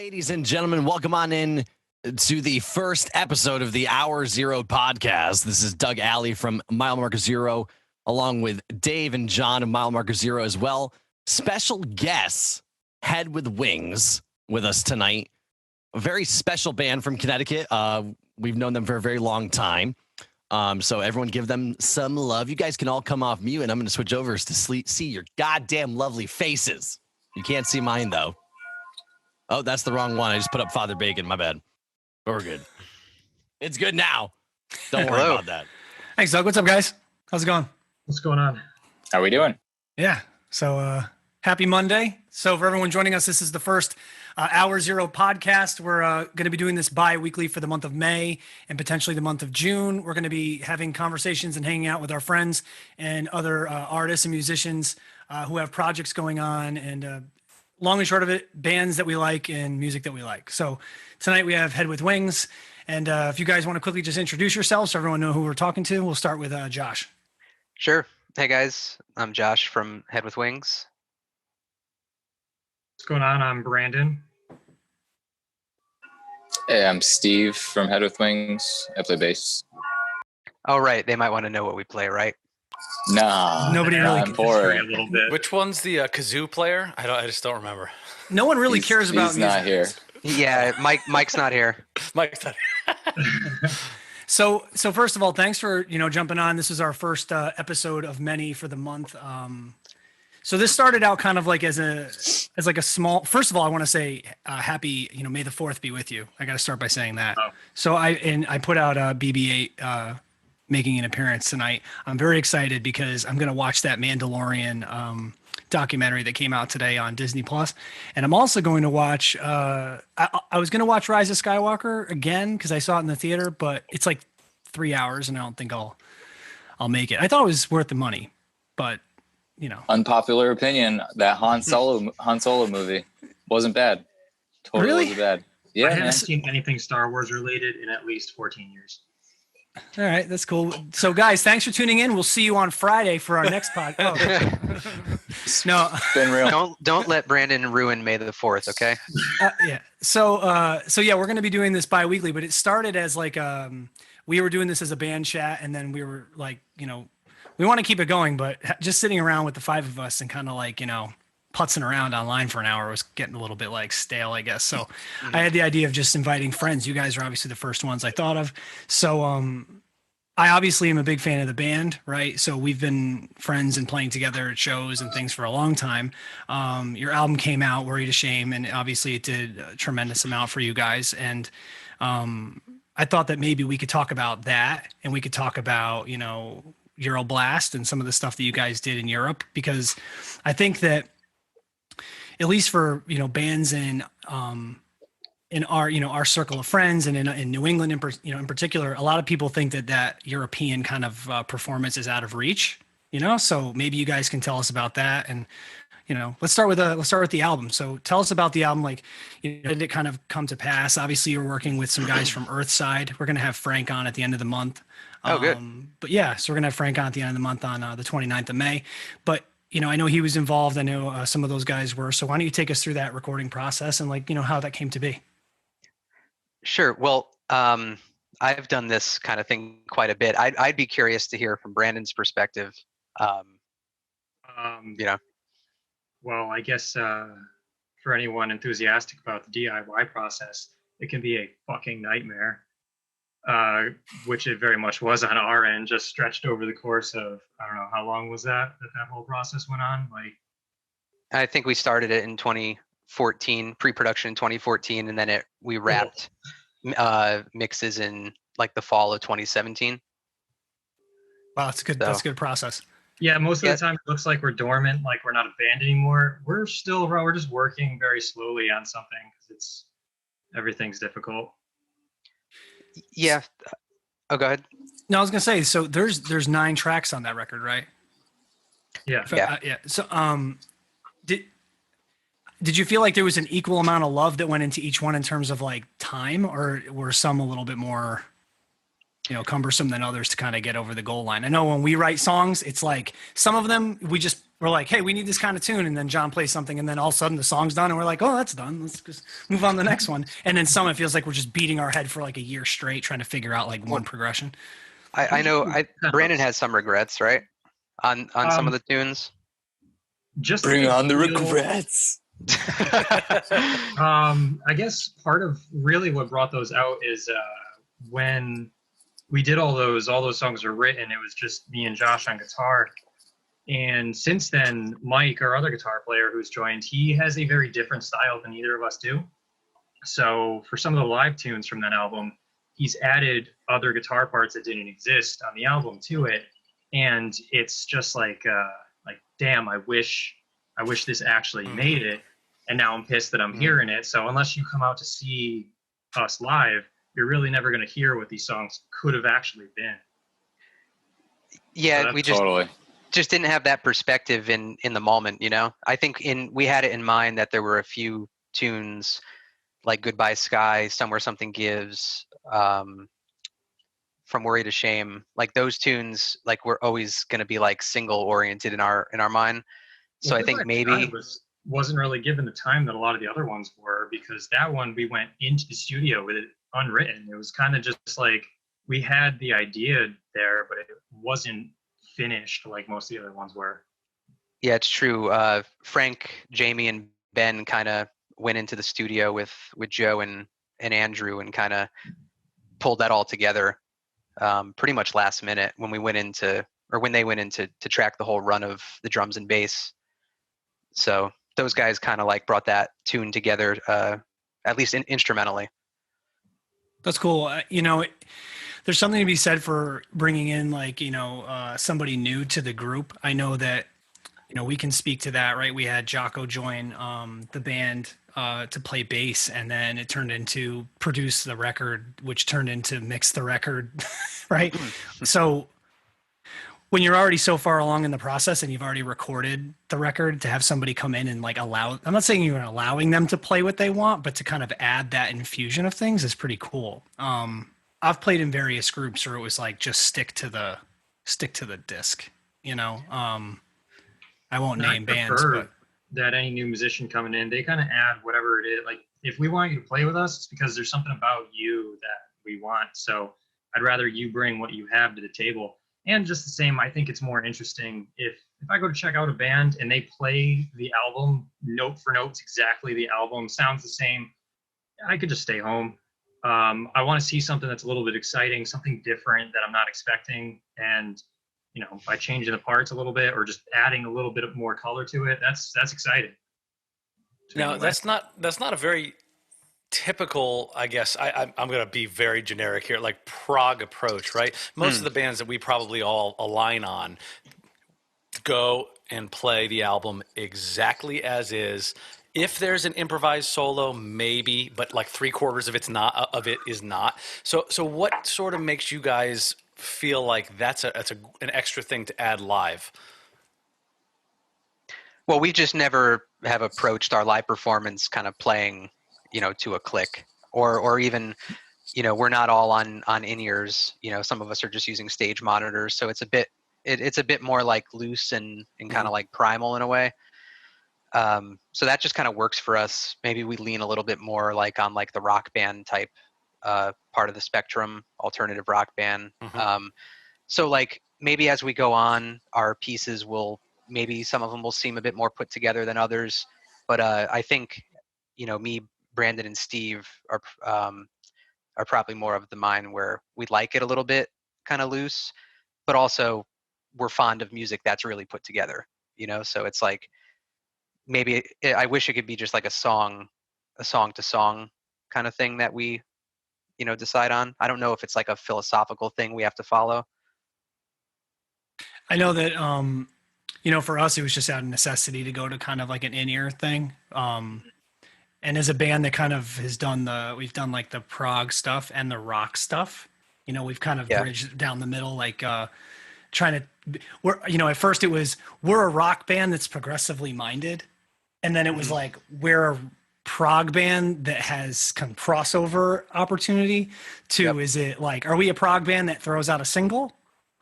Ladies and gentlemen, welcome on in to the first episode of the Hour Zero podcast. This is Doug Alley from Mile Marker Zero, along with Dave and John of Mile Marker Zero as well. Special guests, Head with Wings, with us tonight. A very special band from Connecticut. We've known them for a very long time. So everyone give them some love. You guys can all come off mute, and I'm going to switch over to see your goddamn lovely faces. You can't see mine, though. Oh, that's the wrong one. I just put up Father Bacon. My bad. But we're good. It's good now. Don't worry about that. Thanks, Doug. What's up, guys? How's it going? What's going on? How are we doing? Yeah. So happy Monday. So for everyone joining us, this is the first Hour Zero podcast. We're going to be doing this bi-weekly for the month of May and potentially the month of June. We're going to be having conversations and hanging out with our friends and other artists and musicians who have projects going on, and long and short of it, bands that we like and music that we like. So tonight we have Head with Wings. And if you guys want to quickly just introduce yourselves so everyone know who we're talking to, we'll start with Josh. Sure. Hey guys, I'm Josh from Head with Wings. What's going on? I'm Brandon. Hey, I'm Steve from Head with Wings. I play bass. Oh, right. They might want to know what we play, right? Nah. Nobody really I'm boring. A little bit. Which one's the kazoo player? I just don't remember. No one really cares about He's music. not here. Yeah, Mike's not here. Mike's not here. So first of all, thanks for jumping on. This is our first episode of many for the month. So this started out kind of like as a small. First of all, I want to say happy May the 4th be with you. I got to start by saying that. Oh. So I put out BB-8 making an appearance tonight. I'm very excited because I'm going to watch that Mandalorian documentary that came out today on Disney Plus, and I'm also going to watch. I was going to watch Rise of Skywalker again because I saw it in the theater, but it's like 3 hours, and I don't think I'll make it. I thought it was worth the money, but Unpopular opinion, that Han Solo movie wasn't bad. Totally Really? wasn't bad. Yeah, I haven't man. seen anything Star Wars related in at least 14 years. All right, that's cool. So, guys, thanks for tuning in. We'll see you on Friday for our next podcast. No, Been real. Don't let Brandon ruin May the 4th, okay? yeah. So yeah, we're going to be doing this bi-weekly, but it started as like we were doing this as a band chat, and then we were like, we want to keep it going, but just sitting around with the five of us and kind of like putzing around online for an hour was getting a little bit like stale, I guess. So I had the idea of just inviting friends. You guys are obviously the first ones I thought of. So I obviously am a big fan of the band, right? So we've been friends and playing together at shows and things for a long time. Your album came out, Worry to Shame, and obviously it did a tremendous amount for you guys. And I thought that maybe we could talk about that, and we could talk about, Euroblast and some of the stuff that you guys did in Europe, because I think that at least for bands in our circle of friends and in New England in particular, a lot of people think that European kind of performance is out of reach. So maybe you guys can tell us about that. And let's start with the album. So tell us about the album. Like, did it kind of come to pass? Obviously, you're working with some guys from Earthside. We're gonna have Frank on at the end of the month. Oh, good. But yeah, so we're gonna have Frank on at the end of the month on the 29th of May. But I know he was involved. I know some of those guys were. So why don't you take us through that recording process and how that came to be? Sure. Well, I've done this kind of thing quite a bit. I'd be curious to hear from Brandon's perspective. Well, I guess for anyone enthusiastic about the DIY process, it can be a fucking nightmare, which it very much was on our end, just stretched over the course of, I don't know, how long was that whole process went on? Like, I think we started it in 2014, pre-production in 2014, and then we wrapped mixes in like the fall of 2017. Wow, that's good. That's a good process. yeah, most of the time it looks like we're dormant, like we're not a band anymore. We're just working very slowly on something because everything's difficult. Yeah. Oh, go ahead. No, I was gonna say, so there's 9 tracks on that record, right? Yeah. Yeah. So, did you feel like there was an equal amount of love that went into each one in terms of like time, or were some a little bit more? cumbersome than others to kind of get over the goal line. I know when we write songs, it's like some of them we're like, hey, we need this kind of tune, and then John plays something, and then all of a sudden the song's done, and we're like, oh, that's done. Let's just move on to the next one. And then some, it feels like we're just beating our head for like a year straight trying to figure out like one progression. I know Brandon has some regrets, right? On some of the tunes. Just Bring on the regrets. I guess part of really what brought those out is when we did all those songs were written, it was just me and Josh on guitar. And since then, Mike, our other guitar player who's joined, he has a very different style than either of us do. So for some of the live tunes from that album, he's added other guitar parts that didn't exist on the album to it. And it's just like damn, I wish this actually made it. And now I'm pissed that I'm hearing it. So unless you come out to see us live, you're really never going to hear what these songs could have actually been. Yeah, So we Totally. just didn't have that perspective in the moment, I think we had it in mind that there were a few tunes like Goodbye Sky, Somewhere Something Gives, From Worry to Shame, like those tunes like were always going to be like single oriented in our mind. So I think maybe wasn't really given the time that a lot of the other ones were, because that one we went into the studio with it unwritten. It was kind of just like we had the idea there, but it wasn't finished like most of the other ones were. Yeah, it's true. Frank, Jamie, and Ben kind of went into the studio with Joe and Andrew and kind of pulled that all together pretty much last minute when they went into to track the whole run of the drums and bass. So those guys kind of like brought that tune together, at least instrumentally. That's cool. There's something to be said for bringing in like, somebody new to the group. I know that, we can speak to that, right? We had Jocko join the band to play bass, and then it turned into produce the record, which turned into mix the record, right? So when you're already so far along in the process and you've already recorded the record, to have somebody come in and like I'm not saying you're allowing them to play what they want, but to kind of add that infusion of things is pretty cool. I've played in various groups where it was like, just stick to the disc, I won't name bands, but that any new musician coming in, they kind of add whatever it is. Like if we want you to play with us, it's because there's something about you that we want. So I'd rather you bring what you have to the table. And just the same, I think it's more interesting if I go to check out a band and they play the album note for note, exactly the album sounds the same, I could just stay home. I want to see something that's a little bit exciting, something different that I'm not expecting. And, by changing the parts a little bit or just adding a little bit of more color to it, that's exciting. Now, that's not a very typical, I guess, I'm going to be very generic here, like prog approach, right? Most of the bands that we probably all align on go and play the album exactly as is. If there's an improvised solo, maybe, but like 3/4 of it is not. So what sort of makes you guys feel like that's an extra thing to add live? Well, we just never have approached our live performance kind of playing, to a click, or even, we're not all on in-ears. Some of us are just using stage monitors, so it's a bit more like loose and kind of like primal in a way. So that just kind of works for us. Maybe we lean a little bit more like on like the rock band type part of the spectrum, alternative rock band. So like maybe as we go on, our pieces maybe some of them will seem a bit more put together than others. But I think, me, Brandon, and Steve are probably more of the mind where we like it a little bit kind of loose, but also we're fond of music that's really put together, so it's like, maybe I wish it could be just like a song to song kind of thing that we, decide on. I don't know if it's like a philosophical thing we have to follow. I know that, for us, it was just out of necessity to go to kind of like an in-ear thing. And as a band that kind of has we've done like the prog stuff and the rock stuff, we've kind of bridged down the middle, like trying to, at first it was, we're a rock band that's progressively minded. And then it was like, we're prog band that has kind of crossover opportunity to, Yep. is it like, are we a prog band that throws out a single?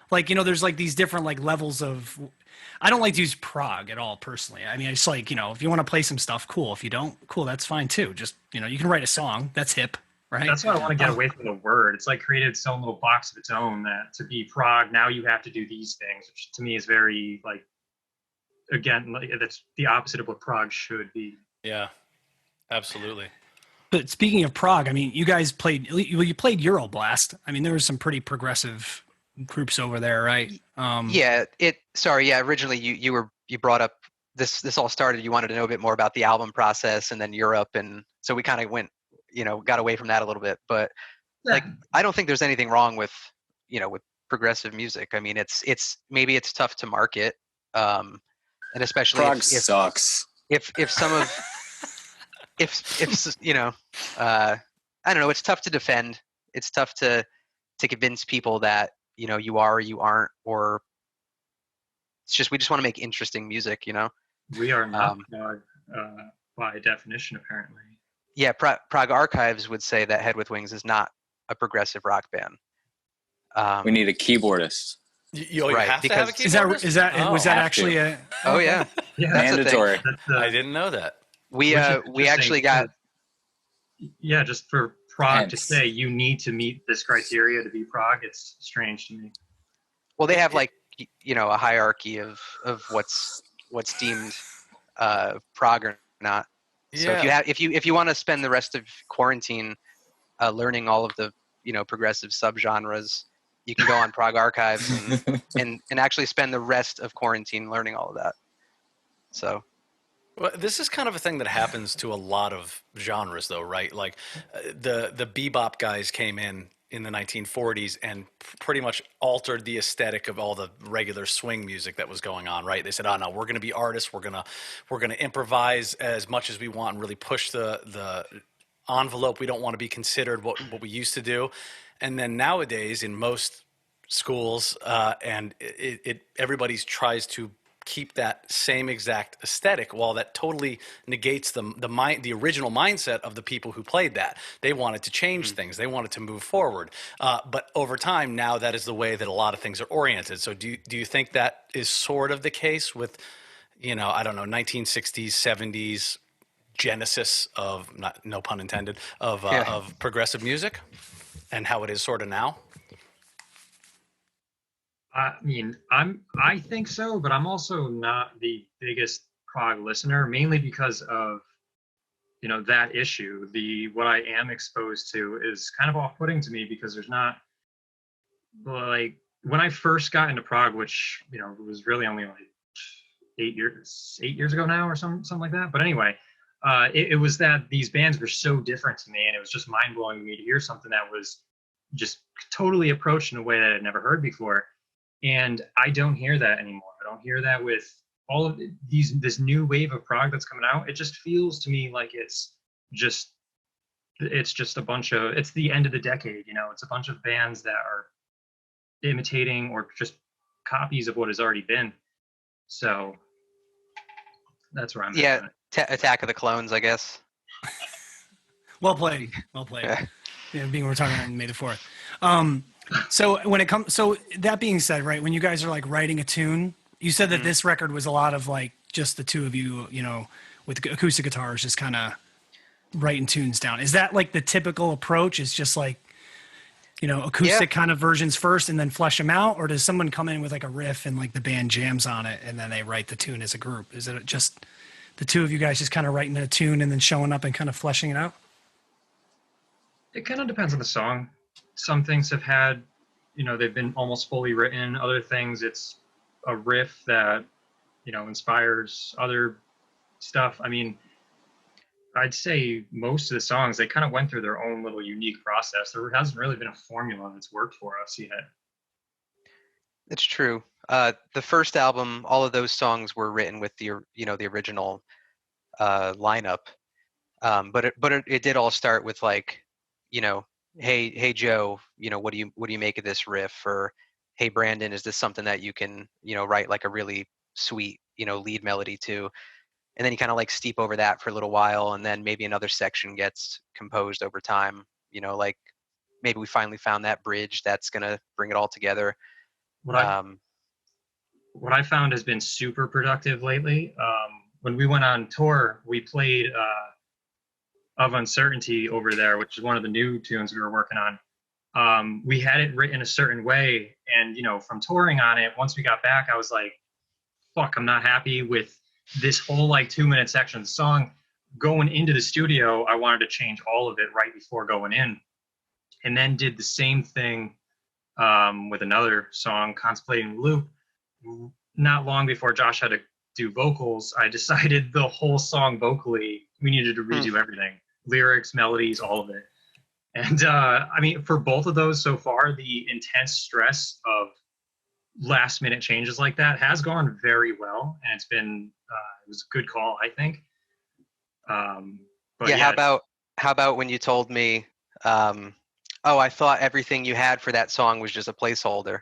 Like, there's like these different like levels of, I don't like to use prog at all personally. I mean, it's like, if you want to play some stuff, cool. If you don't, cool, that's fine too. Just, you can write a song, that's hip, right? That's why I want to get away from the word. It's like created its own little box of its own, that to be prog, now you have to do these things, which to me is very like, again, like, that's the opposite of what prog should be. Yeah, absolutely. But speaking of prog, I mean, you guys played, you played Euroblast. I mean, there was some pretty progressive groups over there, right? Originally you brought up this all started, you wanted to know a bit more about the album process and then Europe, and so we kind of went, got away from that a little bit, but like, I don't think there's anything wrong with with progressive music. I mean, it's maybe it's tough to market, and especially Prog sucks. if some of I don't know, it's tough to defend, it's tough to convince people that you are or you aren't, or it's just, we just want to make interesting music, We are not prog by definition, apparently. Yeah, Prague Archives would say that Head with Wings is not a progressive rock band. We need a keyboardist. You Right, have to have a because- keyboardist? was that have actually to. a? Oh yeah, Yeah, That's the thing. Mandatory. I didn't know that. we Which is we actually interesting, got yeah, just for prog to Hence. say you need to meet this criteria to be prog, it's strange to me. well, they have like a hierarchy of what's deemed prog or not. So if you want to spend the rest of quarantine learning all of the progressive subgenres, you can go on Prague Archives and actually spend the rest of quarantine learning all of that. So Well, this is kind of a thing that happens to a lot of genres, though, right? Like the bebop guys came in the 1940s and pretty much altered the aesthetic of all the regular swing music that was going on, right? They said, "Oh no, we're going to be artists. We're gonna improvise as much as we want and really push the envelope. We don't want to be considered what we used to do." And then nowadays, in most schools, and everybody tries to keep that same exact aesthetic, while that totally negates the original mindset of the people who played that. They wanted to change things. They wanted to move forward. But over time, now that is the way that a lot of things are oriented. So do you think that is sort of the case with, I don't know, 1960s, 70s genesis of, no pun intended, of progressive music and how it is sort of now? I mean, I think so, but I'm also not the biggest prog listener, mainly because of that issue. What I am exposed to is kind of off-putting to me, because there's not, like, when I first got into prog, which was really only like 8 years ago now, or something like that. But anyway, it was that these bands were so different to me, and it was just mind-blowing to me to hear something that was just totally approached in a way that I'd never heard before. And I don't hear that anymore. I don't hear that with all of this new wave of prog that's coming out. It just feels to me like it's just a bunch of, it's the end of the decade. It's a bunch of bands that are imitating or just copies of what has already been. So that's where I'm at. Attack of the Clones, I guess. Well played. We're talking on May the 4th. So when it comes, so that being said, right, when you guys are like writing a tune, you said that this record was a lot of like just the two of you, with acoustic guitars, just kind of writing tunes down. Is that like the typical approach? Is just like, acoustic kind of versions first and then flesh them out? Or does someone come in with like a riff and like the band jams on it and then they write the tune as a group? Is it just the two of you guys just kind of writing a tune and then showing up and kind of fleshing it out? It kind of depends on the song. Some things have had, they've been almost fully written. Other things, it's a riff that, inspires other stuff. I mean, I'd say most of the songs, they kind of went through their own little unique process. There hasn't really been a formula that's worked for us yet. It's true. The first album, all of those songs were written with the original lineup. But it did all start with like, hey Joe, what do you make of this riff? Or hey Brandon, is this something that you can write like a really sweet lead melody to? and then you kind of like steep over that for a little while, and then maybe another section gets composed over time. Like maybe we finally found that bridge that's gonna bring it all together. What I found has been super productive lately. When we went on tour, we played Of Uncertainty over there, which is one of the new tunes we were working on. We had it written a certain way, and from touring on it, once we got back, I was like, fuck, I'm not happy with this whole like 2-minute section of the song. Going into the studio, I wanted to change all of it right before going in, and then did the same thing with another song, Contemplating the Loop. Not long before Josh had to do vocals, I decided the whole song vocally, we needed to redo everything. Lyrics, melodies, all of it. And I mean, for both of those so far, the intense stress of last minute changes like that has gone very well. And it was a good call, I think. But yeah, how about when you told me, oh, I thought everything you had for that song was just a placeholder.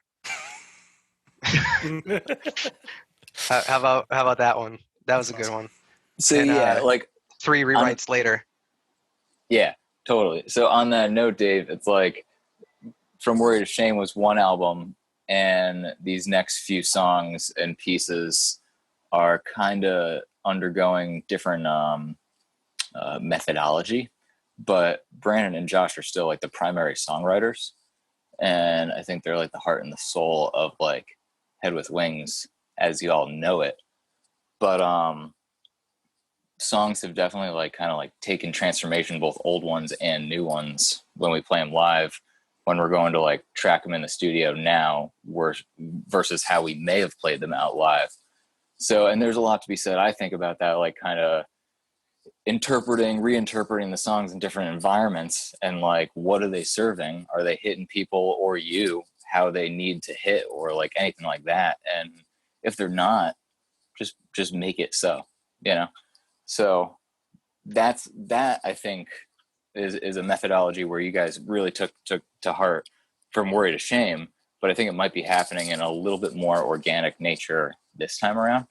How about that one? That was a good one. So And, like 3 rewrites later. Yeah, totally. So on that note, Dave, it's like From Worry to Shame was one album, and these next few songs and pieces are kind of undergoing different methodology, but Brandon and Josh are still like the primary songwriters, and I think they're like the heart and the soul of like Head with Wings as you all know it. But songs have definitely like kind of like taken transformation, both old ones and new ones, when we play them live, when we're going to like track them in the studio now versus how we may have played them out live. So, and there's a lot to be said, I think, about that, like kind of reinterpreting the songs in different environments, and like, what are they serving? Are they hitting people or you how they need to hit, or like anything like that? And if they're not, just make it so, So that I think is a methodology where you guys really took to heart From Worry to Shame, but I think it might be happening in a little bit more organic nature this time around,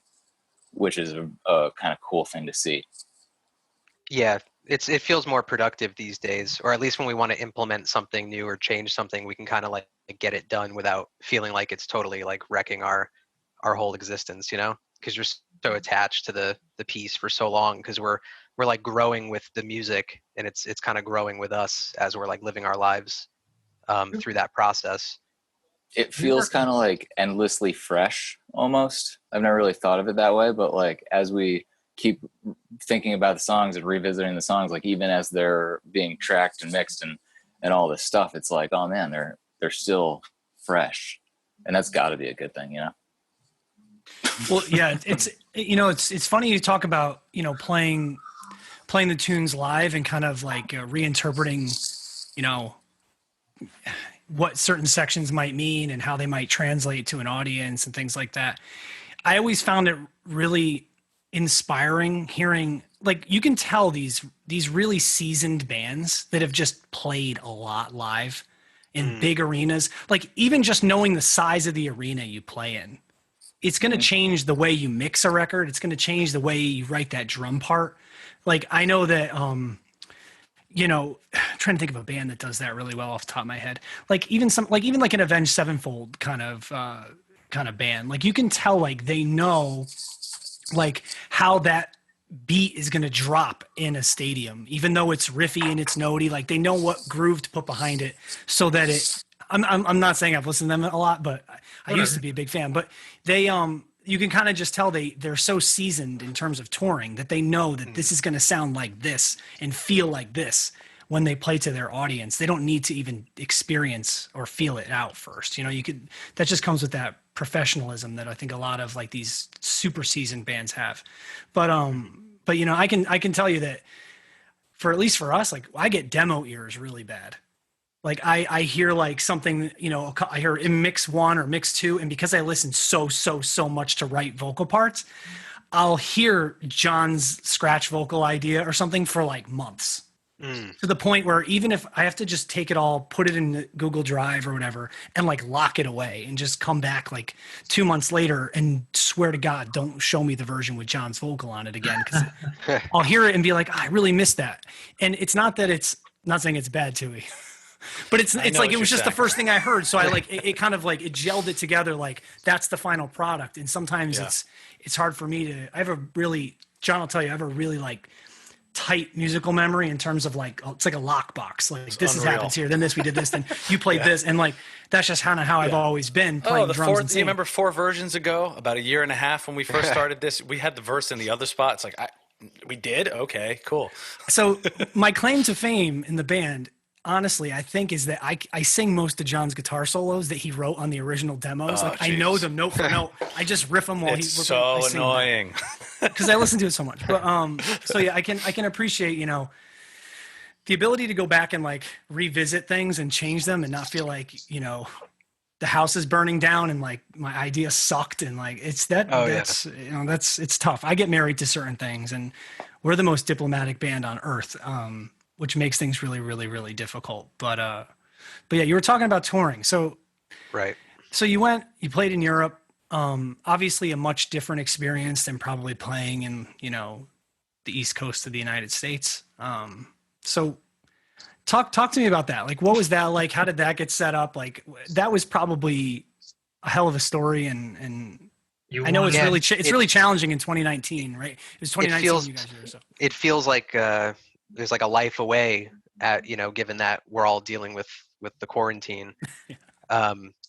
which is a kind of cool thing to see. Yeah, it feels more productive these days, or at least when we want to implement something new or change something, we can kind of like get it done without feeling like it's totally like wrecking our whole existence, because you're so attached to the piece for so long, because we're like growing with the music, and it's kind of growing with us as we're like living our lives through that process. It feels kind of like endlessly fresh almost. I've never really thought of it that way, but like as we keep thinking about the songs and revisiting the songs, like even as they're being tracked and mixed and all this stuff, it's like, oh man, they're still fresh, and that's got to be a good thing, Well, yeah, it's funny you talk about playing the tunes live and kind of like reinterpreting what certain sections might mean and how they might translate to an audience and things like that. I always found it really inspiring hearing, like, you can tell these really seasoned bands that have just played a lot live in big arenas, like even just knowing the size of the arena you play in, it's going to change the way you mix a record. It's going to change the way you write that drum part. Like, I know that, trying to think of a band that does that really well off the top of my head. Like even an Avenged Sevenfold kind of band. Like, you can tell, like, they know like how that beat is going to drop in a stadium, even though it's riffy and it's notey. Like, they know what groove to put behind it so that it. I'm not saying I've listened to them a lot, but I used to be a big fan. But they you can kind of just tell they're so seasoned in terms of touring that they know that this is going to sound like this and feel like this when they play to their audience. They don't need to even experience or feel it out first. That just comes with that professionalism that I think a lot of like these super seasoned bands have. But I can tell you that at least for us, like, I get demo ears really bad. Like, I hear like something, I hear in mix 1 or mix 2. And because I listen so much to write vocal parts, I'll hear John's scratch vocal idea or something for like months. to the point where even if I have to just take it all, put it in the Google Drive or whatever, and like lock it away and just come back like 2 months later and swear to God, don't show me the version with John's vocal on it again. Cause I'll hear it and be like, I really missed that. And it's not that not saying it's bad, Tuohy, but it's like, it was just the first thing I heard. So I like, it kind of like, it gelled it together. Like that's the final product. And sometimes it's hard for me to, John will tell you, I have a really like tight musical memory in terms of like, it's like a lockbox. Like this has happened here, then this, we did this, then you played this. And like, that's just kind of how I've always been playing drums and you remember 4 versions ago, about a year and a half when we first started this, we had the verse in the other spot. It's like, we did? Okay, cool. So my claim to fame in the band, honestly, I think is that I sing most of John's guitar solos that he wrote on the original demos. Like I know them note for note. I just riff them while it's so annoying because I listen to it so much. But so yeah, I can appreciate, you know, the ability to go back and like revisit things and change them and not feel like, you know, the house is burning down and like my idea sucked and like it's you know, it's tough. I get married to certain things and we're the most diplomatic band on earth. Which makes things really, really, really difficult. But yeah, you were talking about touring. So, right. So you played in Europe, obviously a much different experience than probably playing in, you know, the East Coast of the United States. So talk to me about that. Like, what was that like? How did that get set up? Like that was probably a hell of a story. And I know it's really challenging in 2019, right? It was 2019 you guys were, so. It feels like, there's like a life away at, you know, given that we're all dealing with the quarantine.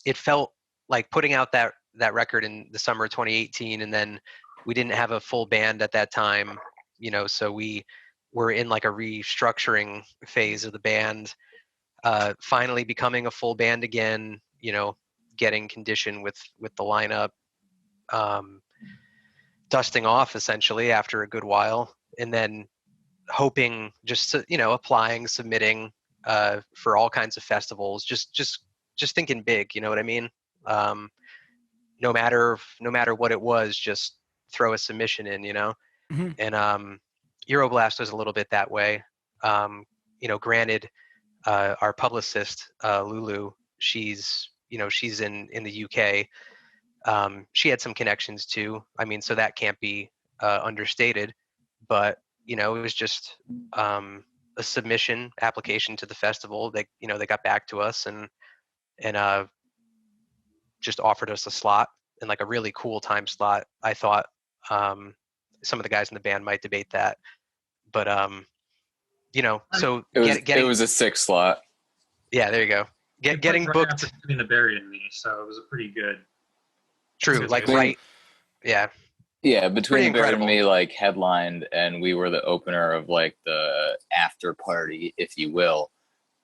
It felt like putting out that record in the summer of 2018, and then we didn't have a full band at that time, you know, so we were in like a restructuring phase of the band, finally becoming a full band again, you know, getting condition with the lineup, dusting off essentially after a good while, and then hoping just to, you know, applying, submitting for all kinds of festivals, just thinking big, you know what I mean? No matter what it was, just throw a submission in, you know? Mm-hmm. And Euroblast was a little bit that way. You know, granted, our publicist, Lulu, she's in the UK. She had some connections too. I mean, so that can't be understated, but you know, it was just a submission application to the festival. They got back to us and just offered us a slot, and like a really cool time slot. I thought some of the guys in the band might debate that, but you know, so it was a 6 slot. Yeah, there you go. Getting booked between the Barry and me, so it was a pretty good. True, like right. Yeah. Yeah, between Barry and me, like headlined, and we were the opener of like the after party, if you will.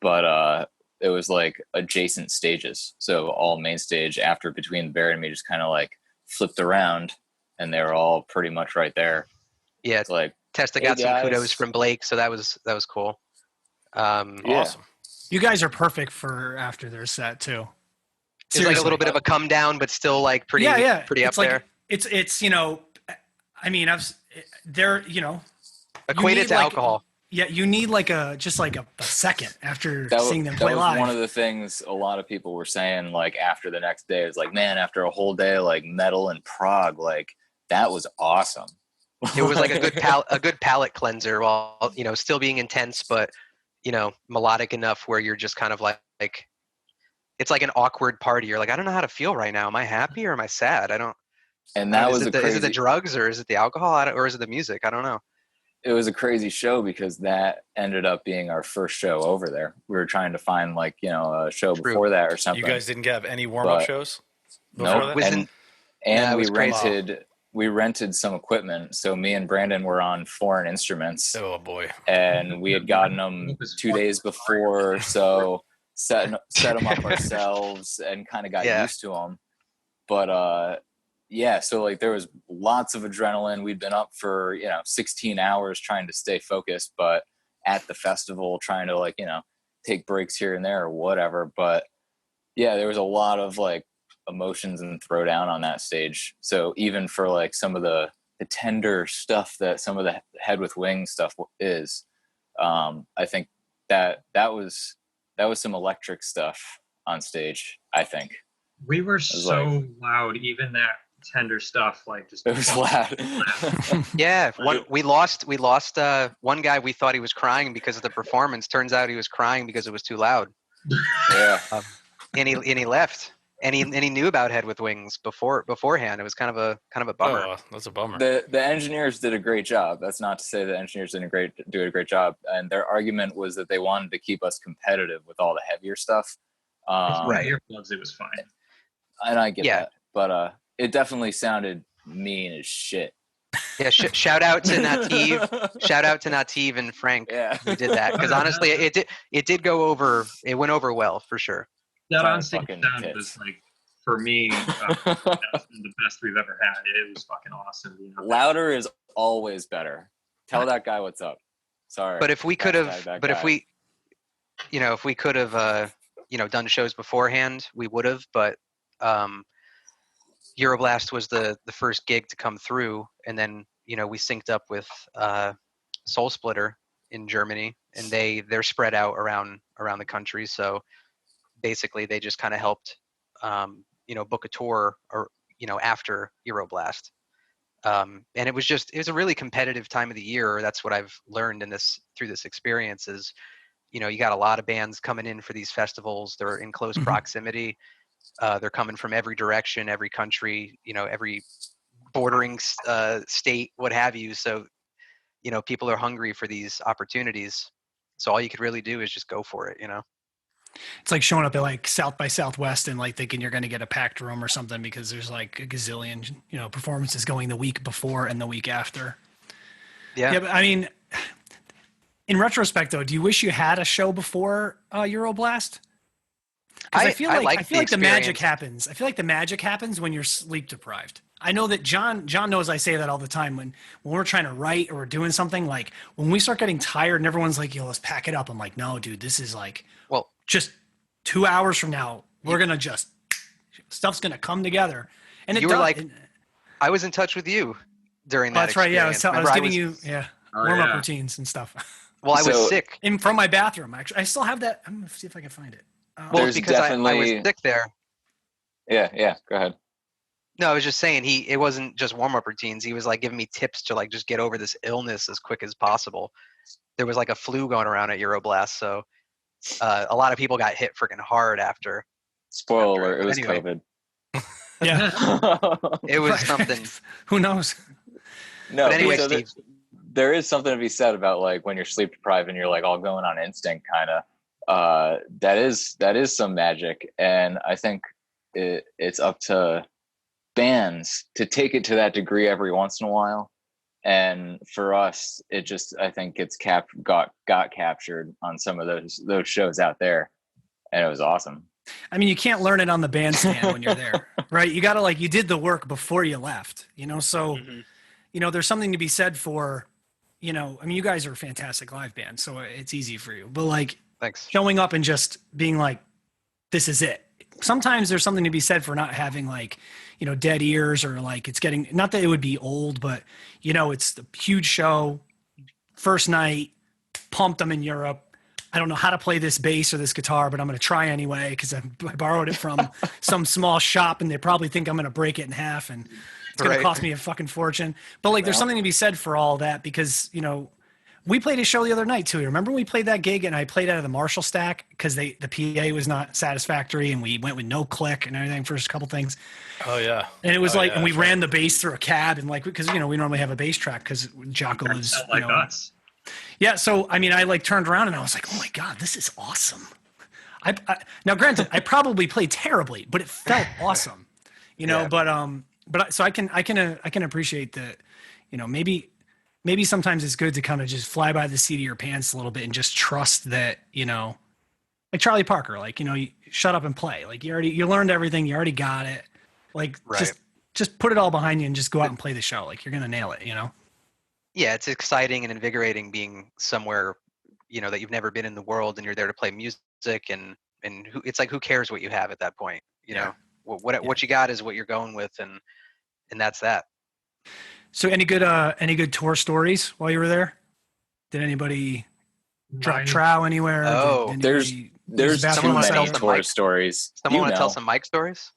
But it was like adjacent stages, so all main stage after between Barry and me just kind of like flipped around, and they were all pretty much right there. Yeah, it's like Testa got some kudos from Blake, so that was cool. Awesome. You guys are perfect for after their set too. It's like a little bit of a come down, but still like pretty pretty up there. It's you know, I mean, you know, equated to alcohol. Yeah, you need like a second after seeing them play live. That was one of the things a lot of people were saying, like after the next day, it's like, man, after a whole day like metal in Prague, like that was awesome. It was like a good palate cleanser while, you know, still being intense, but you know, melodic enough where you're just kind of like it's like an awkward party. You're like, I don't know how to feel right now. Am I happy or am I sad? I don't. And that was is it the drugs or is it the alcohol or is it the music? I don't know. It was a crazy show because that ended up being our first show over there. We were trying to find like, you know, a show before that or something. You guys didn't have any warm-up shows? No, we rented some equipment. So me and Brandon were on foreign instruments. Oh boy. And we had gotten them 2 days before. So set them up ourselves and kind of got used to them. But, yeah, so like there was lots of adrenaline. We'd been up for, 16 hours trying to stay focused, but at the festival trying to like, take breaks here and there or whatever. But yeah, there was a lot of like emotions and throwdown on that stage. So even for like some of the tender stuff that some of the Head with Wings stuff is, I think that was some electric stuff on stage. I think We were so like, loud, even that tender stuff, like just it was loud. Yeah, we lost one guy. We thought he was crying because of the performance. Turns out he was crying because it was too loud. Yeah. And he left. And he knew about Head with Wings beforehand. It was kind of a bummer. Oh, that's a bummer. The engineers did a great job. That's not to say the engineers did a great job. And their argument was that they wanted to keep us competitive with all the heavier stuff. right. Earplugs, it was fine. And I get that, but it definitely sounded mean as shit. Yeah, shout out to Nativ. Shout out to Nativ and Frank who did that, because honestly, it did go over. It went over well for sure. That on-stage sound was like, for me, that's the best we've ever had. It was fucking awesome. You know? Louder is always better. Tell that guy what's up. Sorry. But if we could have, if we could have, done shows beforehand, we would have. But Euroblast was the first gig to come through, and then we synced up with Soul Splitter in Germany, and they're spread out around the country. So basically, they just kind of helped, book a tour or after Euroblast. And it was a really competitive time of the year. That's what I've learned through this experience is, you got a lot of bands coming in for these festivals. They're in close proximity. They're coming from every direction, every country, every bordering state, what have you. So, people are hungry for these opportunities. So all you could really do is just go for it, It's like showing up at like South by Southwest and like thinking you're going to get a packed room or something because there's like a gazillion, performances going the week before and the week after. Yeah. Yeah, but I mean, in retrospect though, do you wish you had a show before Euroblast? I feel like the magic happens. I feel like the magic happens when you're sleep deprived. I know that John knows I say that all the time when we're trying to write or we're doing something. Like when we start getting tired and everyone's like, "Yo, let's pack it up." I'm like, "No, dude, this is like, just 2 hours from now, we're gonna stuff's gonna come together." And you were like, I was in touch with you during that. That's right. Yeah, I was giving you warm up yeah. routines and stuff. Well, I was sick from my bathroom. Actually, I still have that. I'm gonna see if I can find it. Well, it's because I was sick there. Yeah. Go ahead. No, I was just saying it wasn't just warm up routines. He was like giving me tips to like just get over this illness as quick as possible. There was like a flu going around at Euroblast, so a lot of people got hit freaking hard after. Spoiler alert, it was COVID. Yeah. It was something. Who knows? No, but anyway, so Steve. There is something to be said about like when you're sleep deprived and you're like all going on instinct kind of. That is some magic, and I think it's up to bands to take it to that degree every once in a while. And for us, it just, I think it's got captured on some of those shows out there, and it was awesome. I mean, you can't learn it on the bandstand when you're there, right? You got to you did the work before you left, so, there's something to be said for, I mean, you guys are a fantastic live band, so it's easy for you, but thanks. Showing up and just being like, this is it. Sometimes there's something to be said for not having dead ears or it's getting, not that it would be old, but it's the huge show, first night, pumped. I'm in Europe. I don't know how to play this bass or this guitar, but I'm going to try anyway because I borrowed it from some small shop and they probably think I'm going to break it in half and it's going to cost me a fucking fortune. But there's something to be said for all that because, we played a show the other night too. Remember we played that gig and I played out of the Marshall stack because the PA was not satisfactory and we went with no click and everything for a couple things. Oh yeah. And it was and we ran the bass through a cab and because we normally have a bass track because Jocko was us. Yeah. So I mean, I turned around and I was like, oh my God, this is awesome. Now granted, I probably played terribly, but it felt awesome. But so I can appreciate that. Maybe sometimes it's good to kind of just fly by the seat of your pants a little bit and just trust that, like Charlie Parker, you shut up and play. You learned everything. You already got it. Just put it all behind you and just go out and play the show. You're going to nail it, Yeah, it's exciting and invigorating being somewhere, that you've never been in the world and you're there to play music and it's who cares what you have at that point, what you got is what you're going with. And that's that. So any good tour stories while you were there? Did anybody drop My- trow anywhere? Oh, Did there's anybody there's use the too bathroom wanna on many tell site? some tour Mike- stories. Someone You want to tell know. some Mike stories?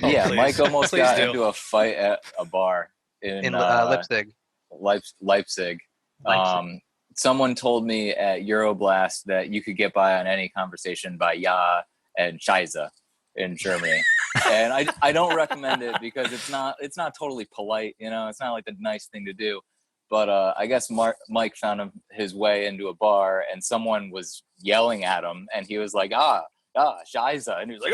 Oh, Yeah, please. Mike almost Please got do. into a fight at a bar in In Leipzig. Leipzig. Someone told me at Euroblast that you could get by on any conversation by ja and scheiße in Germany. And I don't recommend it because it's not totally polite, you know, it's not like the nice thing to do. But I guess Mike found his way into a bar and someone was yelling at him and he was like, scheiße. And he was like,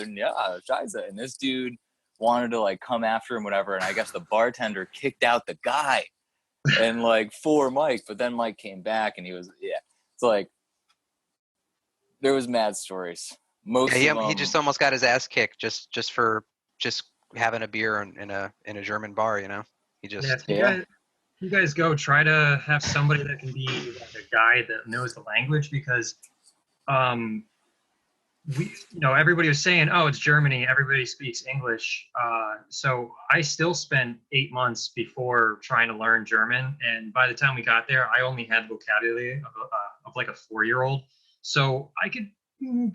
and yeah, scheiße. And this dude wanted to like come after him, whatever. And I guess the bartender kicked out the guy and like for Mike, but then Mike came back and he was, it's like, there was mad stories. Most Yeah, of them, he just almost got his ass kicked just for having a beer in a German bar. You know, he just If you guys go, try to have somebody that can be like a guide that knows the language because, everybody was saying, oh, it's Germany, everybody speaks English. So I still spent 8 months before trying to learn German, and by the time we got there, I only had vocabulary of like a 4-year-old. So I could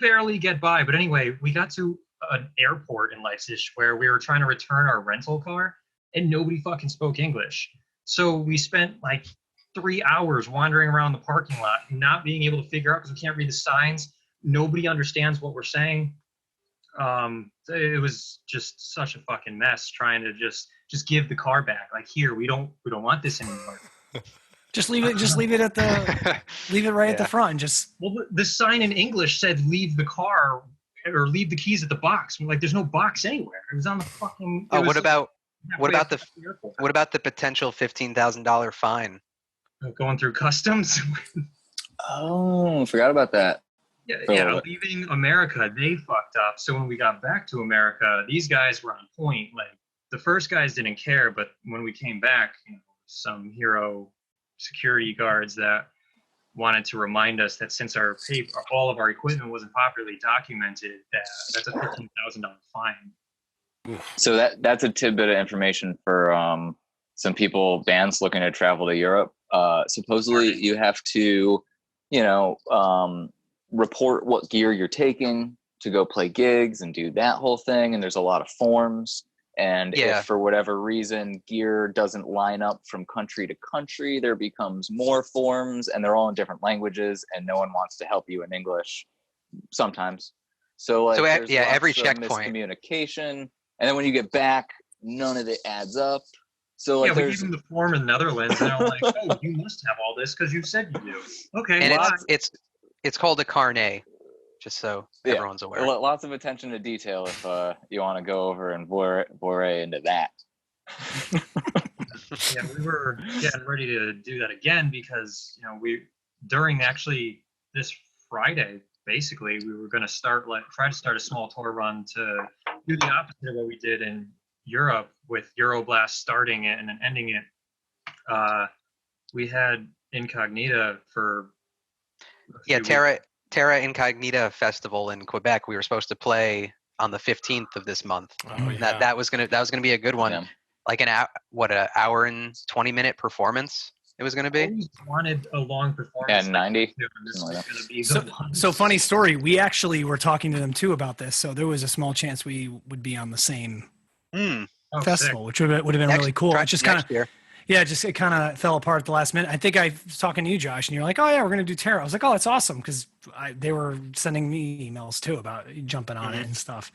barely get by. But anyway, we got to an airport in Leipzig where we were trying to return our rental car, and nobody fucking spoke English. So we spent like 3 hours wandering around the parking lot, not being able to figure out because we can't read the signs. Nobody understands what we're saying. It was just such a fucking mess trying to just give the car back. Like, here, we don't want this anymore. Just leave it at the leave it right at the front. Well, the sign in English said leave the car or leave the keys at the box. Like, there's no box anywhere. It was on the fucking. what about the potential $15,000 fine? Going through customs? Oh, forgot about that. Yeah, leaving America, they fucked up. So when we got back to America, these guys were on point. Like, the first guys didn't care, but when we came back, some hero security guards that wanted to remind us that since all of our equipment wasn't properly documented, that's a $15,000 fine. So that's a tidbit of information for some bands looking to travel to Europe. Supposedly you have to, report what gear you're taking to go play gigs and do that whole thing. And there's a lot of forms. And if for whatever reason gear doesn't line up from country to country, there becomes more forms and they're all in different languages and no one wants to help you in English sometimes. So every checkpoint miscommunication. And then when you get back, none of it adds up. So like, we gave them the form in the Netherlands, and I'm like, oh, you must have all this because you said you do. Okay, and it's called a carnet, just so everyone's aware. Lots of attention to detail if you want to go over and bore into that. We were getting ready to do that again because during actually this Friday, basically, we were going to try to start a small tour run to do the opposite of what we did in Europe with Euroblast starting it and then ending it. We had Incognita for Terra Incognita Festival in Quebec. We were supposed to play on the 15th of this month. That was gonna be a good one. Yeah. Like an hour and 20-minute performance. It was gonna be. I always wanted a long performance. And 90. So funny story. We actually were talking to them too about this. So there was a small chance we would be on the same festival, which would have been really cool. It just kind of, it kind of fell apart at the last minute. I think I was talking to you, Josh, and you're like, "Oh yeah, we're gonna do Terra." I was like, "Oh, that's awesome," because they were sending me emails too about jumping on it and stuff.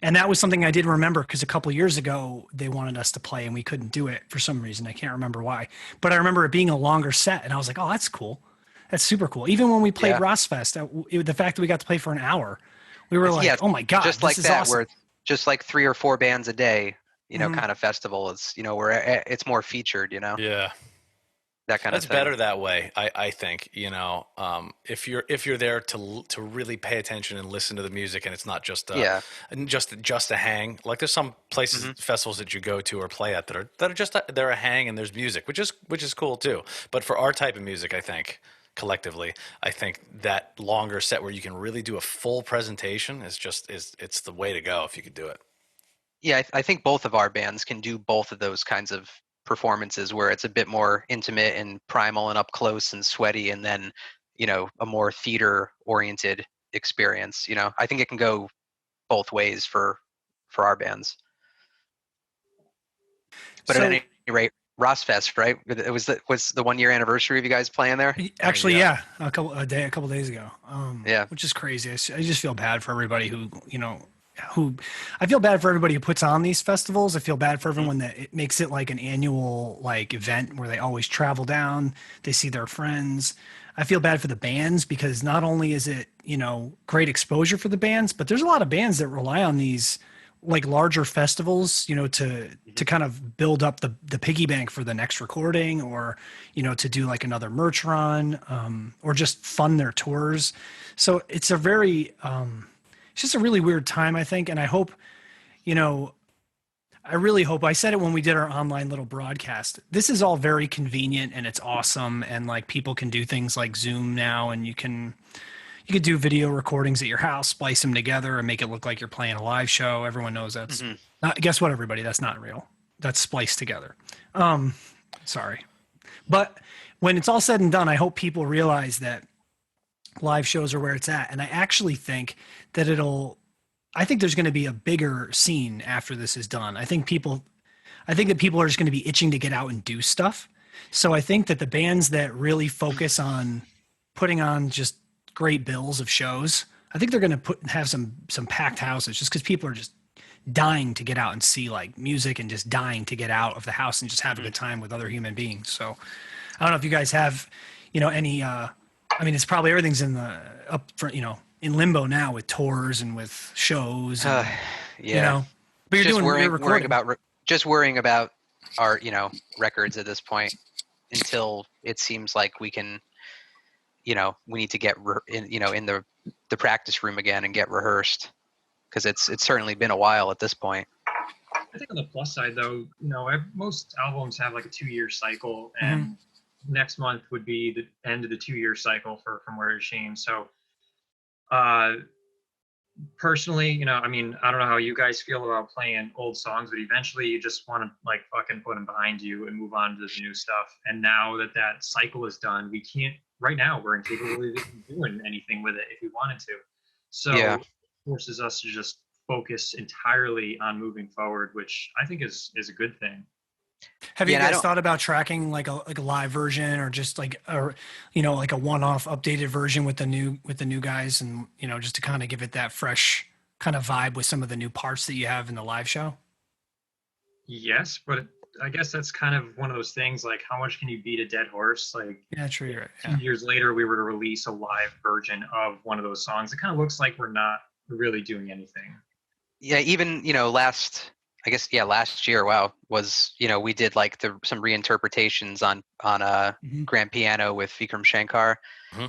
And that was something I did remember because a couple of years ago they wanted us to play and we couldn't do it for some reason. I can't remember why, but I remember it being a longer set, and I was like, "Oh, that's cool. That's super cool." Even when we played Rossfest, the fact that we got to play for an hour, we were like, "Oh my god, just like this is that." awesome. Where it's just like 3 or 4 bands a day. Kind of festival. It's where it's more featured. Yeah, that kind of thing. That's better that way. I think. If you're there to really pay attention and listen to the music, and it's not just just a hang. Like there's some places, festivals that you go to or play at that are just they're a hang and there's music, which is cool too. But for our type of music, I think collectively, I think that longer set where you can really do a full presentation it's the way to go if you could do it. Yeah, I think both of our bands can do both of those kinds of performances where it's a bit more intimate and primal and up close and sweaty, and then, you know, a more theater oriented experience. You know, I think it can go both ways for our bands. But at any rate, Rossfest, right? It was the 1 year anniversary of you guys playing there. Actually, yeah, a couple days ago. Yeah, which is crazy. I just feel bad for everybody who, you know, I feel bad for everybody who puts on these festivals. I feel bad for everyone that it makes it like an annual like event where they always travel down, they see their friends. I feel bad for the bands because not only is it, you know, great exposure for the bands, but there's a lot of bands that rely on these like larger festivals, you know, to kind of build up the piggy bank for the next recording, or, you know, to do like another merch run, or just fund their tours. So it's a very, it's just a really weird time, I think. And I hope, you know, I really hope, I said it when we did our online little broadcast, this is all very convenient and it's awesome. And like people can do things like Zoom now, and you could do video recordings at your house, splice them together and make it look like you're playing a live show. Everyone knows that's not, guess what, everybody, that's not real. That's spliced together. Sorry. But when it's all said and done, I hope people realize that live shows are where it's at. And I actually think that I think there's going to be a bigger scene after this is done. I think that people are just going to be itching to get out and do stuff. So I think that the bands that really focus on putting on just great bills of shows, I think they're going to have some packed houses, just because people are just dying to get out and see like music, and just dying to get out of the house and just have a good time with other human beings. So I don't know if you guys have, you know, any, I mean, it's probably everything's in in limbo now with tours and with shows. And, yeah. You know, but you're just worrying about our, you know, records at this point, until it seems like we can, you know, we need to get in the practice room again and get rehearsed, because it's certainly been a while at this point. I think on the plus side, though, you know, most albums have like a 2-year cycle, and next month would be the end of the 2-year cycle from Where Is Shame. So, personally, you know, I mean, I don't know how you guys feel about playing old songs, but eventually you just want to like fucking put them behind you and move on to the new stuff. And now that cycle is done, we can't. Right now, we're incapable of doing anything with it if we wanted to. So it forces us to just focus entirely on moving forward, which I think is a good thing. Have you guys thought about tracking like a live version, or just like you know, like a one-off updated version with the new guys, and, you know, just to kind of give it that fresh kind of vibe with some of the new parts that you have in the live show? Yes, but I guess that's kind of one of those things, like how much can you beat a dead horse? Like, yeah, true. You're right. Yeah. 2 years later, we were to release a live version of one of those songs. It kind of looks like we're not really doing anything. Yeah, even, you know, last year, was, you know, we did like some reinterpretations on grand piano with Vikram Shankar.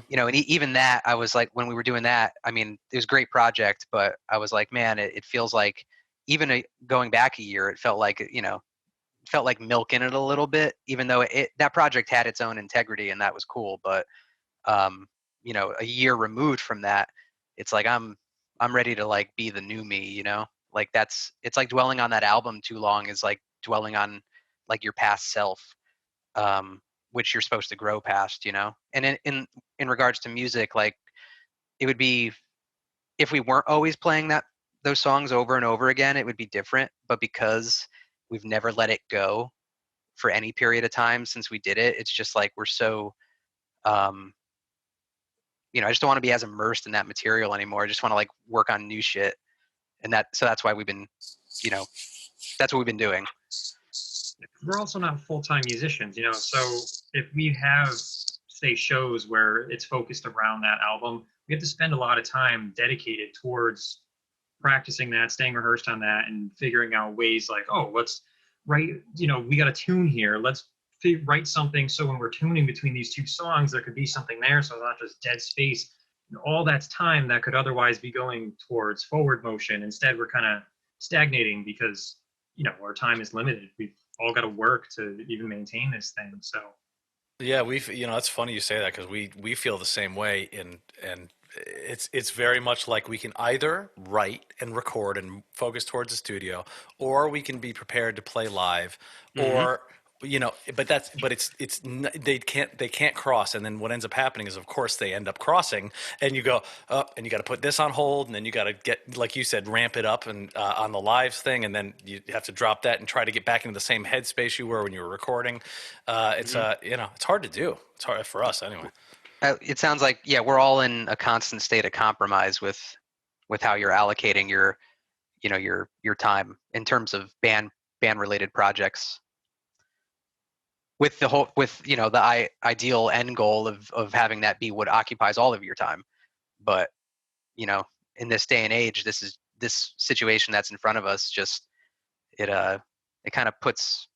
You know, and even that, I was like, when we were doing that, I mean, it was a great project, but I was like, man, it feels like, even going back a year, it felt like, you know, milk in it a little bit, even though that project had its own integrity and that was cool. But, you know, a year removed from that, it's like, I'm ready to like be the new me, you know, like it's like dwelling on that album too long is like dwelling on like your past self, which you're supposed to grow past, you know? And in regards to music, like it would be, if we weren't always playing those songs over and over again, it would be different. But because we've never let it go for any period of time since we did it, it's just like we're so, you know, I just don't want to be as immersed in that material anymore. I just want to like work on new shit. And that's why we've been, you know, that's what we've been doing. We're also not full-time musicians, you know, so if we have, say, shows where it's focused around that album, we have to spend a lot of time dedicated towards practicing that, staying rehearsed on that, and figuring out ways like, oh, let's write, you know, we got a tune here. Let's write something so when we're tuning between these two songs, there could be something there, so it's not just dead space. You know, all that's time that could otherwise be going towards forward motion. Instead, we're kind of stagnating because, you know, our time is limited. We've all got to work to even maintain this thing. So yeah, you know, it's funny you say that, because we feel the same way, and it's very much like we can either write and record and focus towards the studio, or we can be prepared to play live, or they can't cross, and then what ends up happening is, of course, they end up crossing, and you go up, and you got to put this on hold, and then you got to get, like you said, ramp it up and on the live thing, and then you have to drop that and try to get back into the same headspace you were when you were recording. It's hard to do. It's hard for us anyway. It sounds like we're all in a constant state of compromise with how you're allocating your time in terms of band related projects. With the ideal end goal of having that be what occupies all of your time, but in this day and age, this situation that's in front of us, just it kind of puts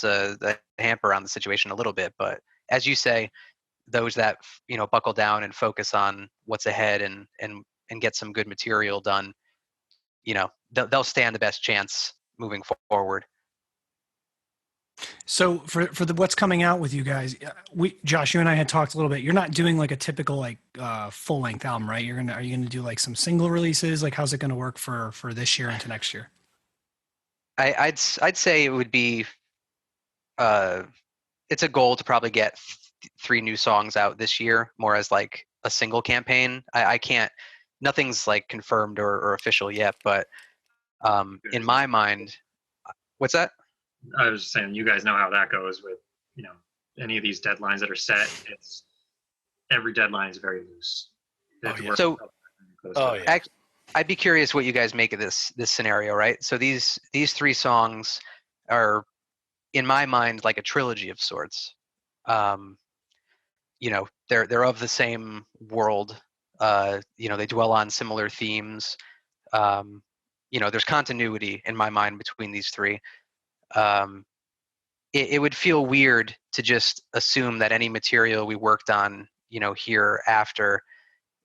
a hamper on the situation a little bit. But as you say, those that buckle down and focus on what's ahead and get some good material done, they'll stand the best chance moving forward. So for what's coming out with you guys, Josh, you and I had talked a little bit. You're not doing like a typical full length album, right? Are you gonna do like some single releases? Like, how's it gonna work for this year into next year? I'd say it would be it's a goal to probably get 3 new songs out this year, more as like a single campaign. I can't, nothing's like confirmed or official yet, but in my mind, what's that? I was just saying, you guys know how that goes with, any of these deadlines that are set. It's every deadline is very loose. I'd be curious what you guys make of this scenario, right? So these 3 songs are, in my mind, like a trilogy of sorts. They're of the same world. They dwell on similar themes. There's continuity in my mind between these 3. It would feel weird to just assume that any material we worked on, here after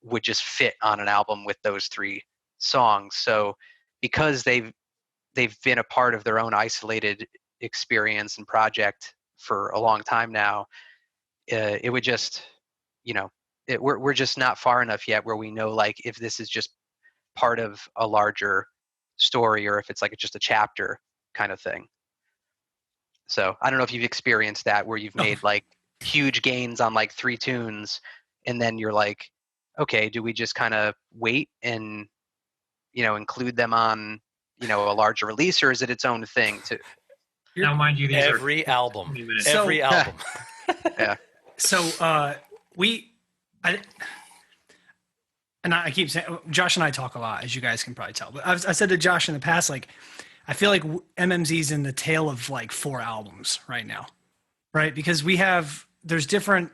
would just fit on an album with those 3 songs. So because they've been a part of their own isolated experience and project for a long time now, it would just, we're just not far enough yet where we know, like, if this is just part of a larger story or if it's like just a chapter kind of thing. So I don't know if you've experienced that, where you've made like huge gains on like 3 tunes, and then you're like, okay, do we just kind of wait and, include them on, a larger release, or is it its own thing too? Now, mind you, these every album. Yeah. So I keep saying, Josh and I talk a lot, as you guys can probably tell. But I said to Josh in the past, like, I feel like MMZ's in the tail of like 4 albums right now, right? Because there's different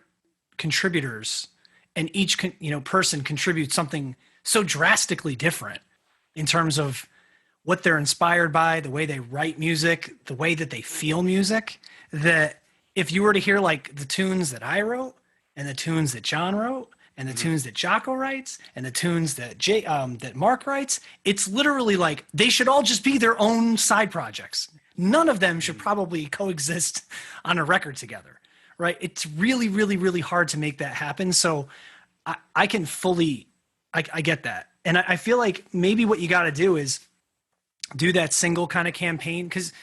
contributors, and each person contributes something so drastically different in terms of what they're inspired by, the way they write music, the way that they feel music, that if you were to hear like the tunes that I wrote and the tunes that John wrote and the tunes that Jocko writes and the tunes that that Mark writes, it's literally like they should all just be their own side projects. None of them should probably coexist on a record together, right? It's really, really, really hard to make that happen. So I can fully, I get that. And I feel like maybe what you got to do is do that single kind of campaign, because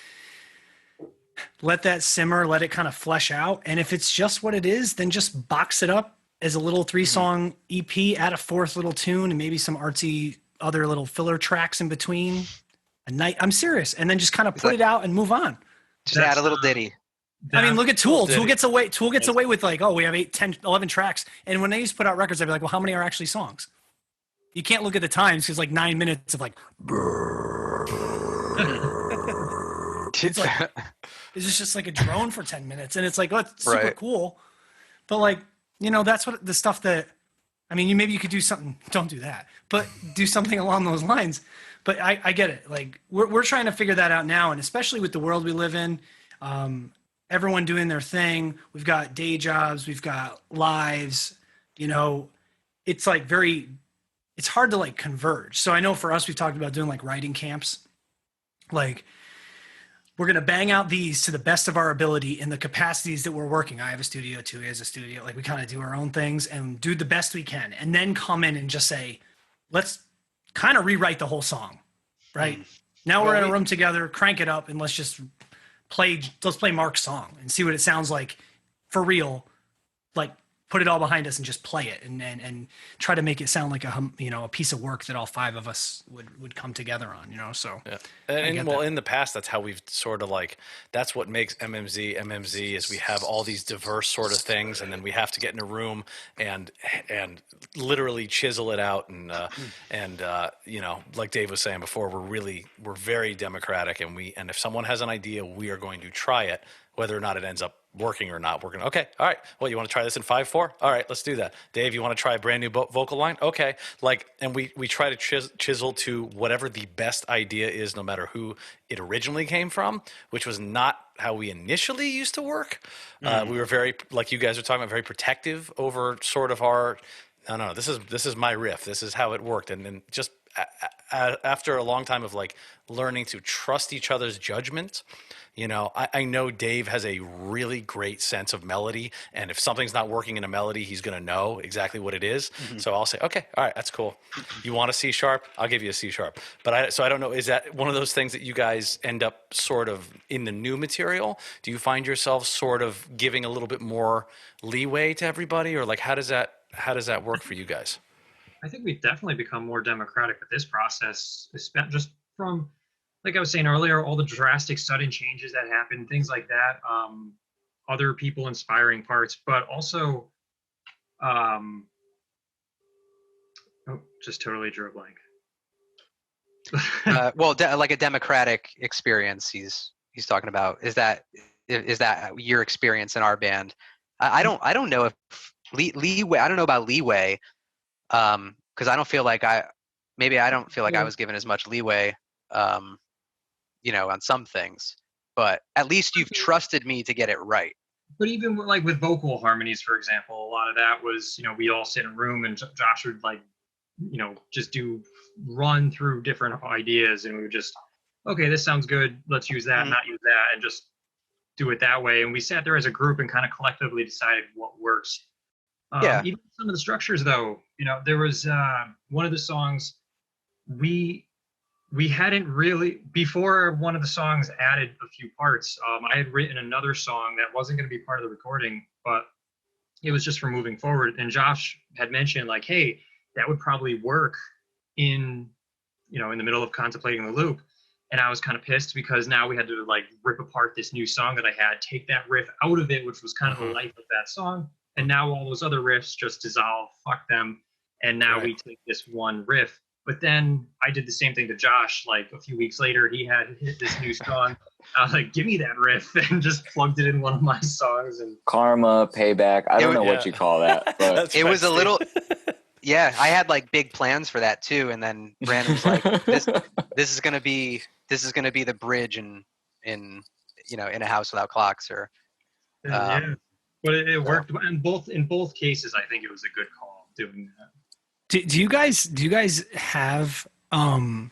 let that simmer, let it kind of flesh out. And if it's just what it is, then just box it up as a little 3-song EP, add a 4th little tune and maybe some artsy other little filler tracks in between. I'm serious. And then just kind of put it out and move on. Just add a little ditty. I mean, look at Tool. Tool gets away with like, we have 8, 10, 11 tracks. And when they used to put out records, I'd be like, well, how many are actually songs? You can't look at the times, because like 9 minutes of like, it's like, is this just like a drone for 10 minutes? And it's like, oh, it's super cool. But like, that's what the stuff that, I mean, maybe you could do something, don't do that, but do something along those lines. But I get it. Like we're trying to figure that out now. And especially with the world we live in, everyone doing their thing. We've got day jobs, we've got lives, it's like it's hard to like converge. So I know for us, we've talked about doing like writing camps. Like, we're going to bang out these to the best of our ability in the capacities that we're working. I have a studio, Tuohy has a studio. Like, we kind of do our own things and do the best we can, and then come in and just say, let's kind of rewrite the whole song, right? Now we're in a room together, crank it up, and let's just play Mark's song and see what it sounds like for real. Like put it all behind us and just play it and try to make it sound like a piece of work that all 5 of us would come together on, so. Yeah. And well, in the past, that's how we've sort of like, that's what makes MMZ is we have all these diverse sort of things, and then we have to get in a room and literally chisel it out. And like Dave was saying before, we're very democratic, and if someone has an idea, we are going to try it, whether or not it ends up working or not. We're going to, okay, all right. Well, you want to try this in 5/4? All right, let's do that. Dave, you want to try a brand new vocal line? Okay. And we try to chisel to whatever the best idea is, no matter who it originally came from, which was not how we initially used to work. We were very, like you guys are talking about, very protective over sort of our, no, this is my riff. This is how it worked. And then just after a long time of like learning to trust each other's judgment, I know Dave has a really great sense of melody, and if something's not working in a melody, he's going to know exactly what it is. Mm-hmm. So I'll say, okay, all right, that's cool. You want a C sharp? I'll give you a C sharp. But I don't know, is that one of those things that you guys end up sort of in the new material? Do you find yourself sort of giving a little bit more leeway to everybody, or like how does that work for you guys? I think we've definitely become more democratic with this process, just from, like I was saying earlier, all the drastic sudden changes that happen, things like that, other people inspiring parts, but also, just totally drew a blank. Like a democratic experience he's talking about. Is that your experience in our band? I don't know if leeway. I don't know about leeway, because I don't feel like I was given as much leeway. On some things, but at least you've trusted me to get it right. But even like with vocal harmonies, for example, a lot of that was, we all sit in a room and Josh would just run through different ideas, and we would just, okay, this sounds good. Let's use that, not use that, and just do it that way. And we sat there as a group and kind of collectively decided what works. Even some of the structures, though, there was one of the songs we hadn't really, before one of the songs added a few parts, I had written another song that wasn't going to be part of the recording, but it was just for moving forward. And Josh had mentioned like, hey, that would probably work in the middle of contemplating the loop. And I was kind of pissed because now we had to like rip apart this new song that I had, take that riff out of it, which was kind of the life of that song. And now all those other riffs just dissolve, fuck them. And now we take this one riff. But then I did the same thing to Josh. Like a few weeks later, he had hit this new song. I was like, give me that riff, and just plugged it in one of my songs. And karma, payback. I don't know what you call that. But it was a little. Yeah, I had like big plans for that too, and then Brandon was like, "This is gonna be the bridge in a house without clocks." Or but it worked. And in both cases, I think it was a good call doing that. Do you guys have an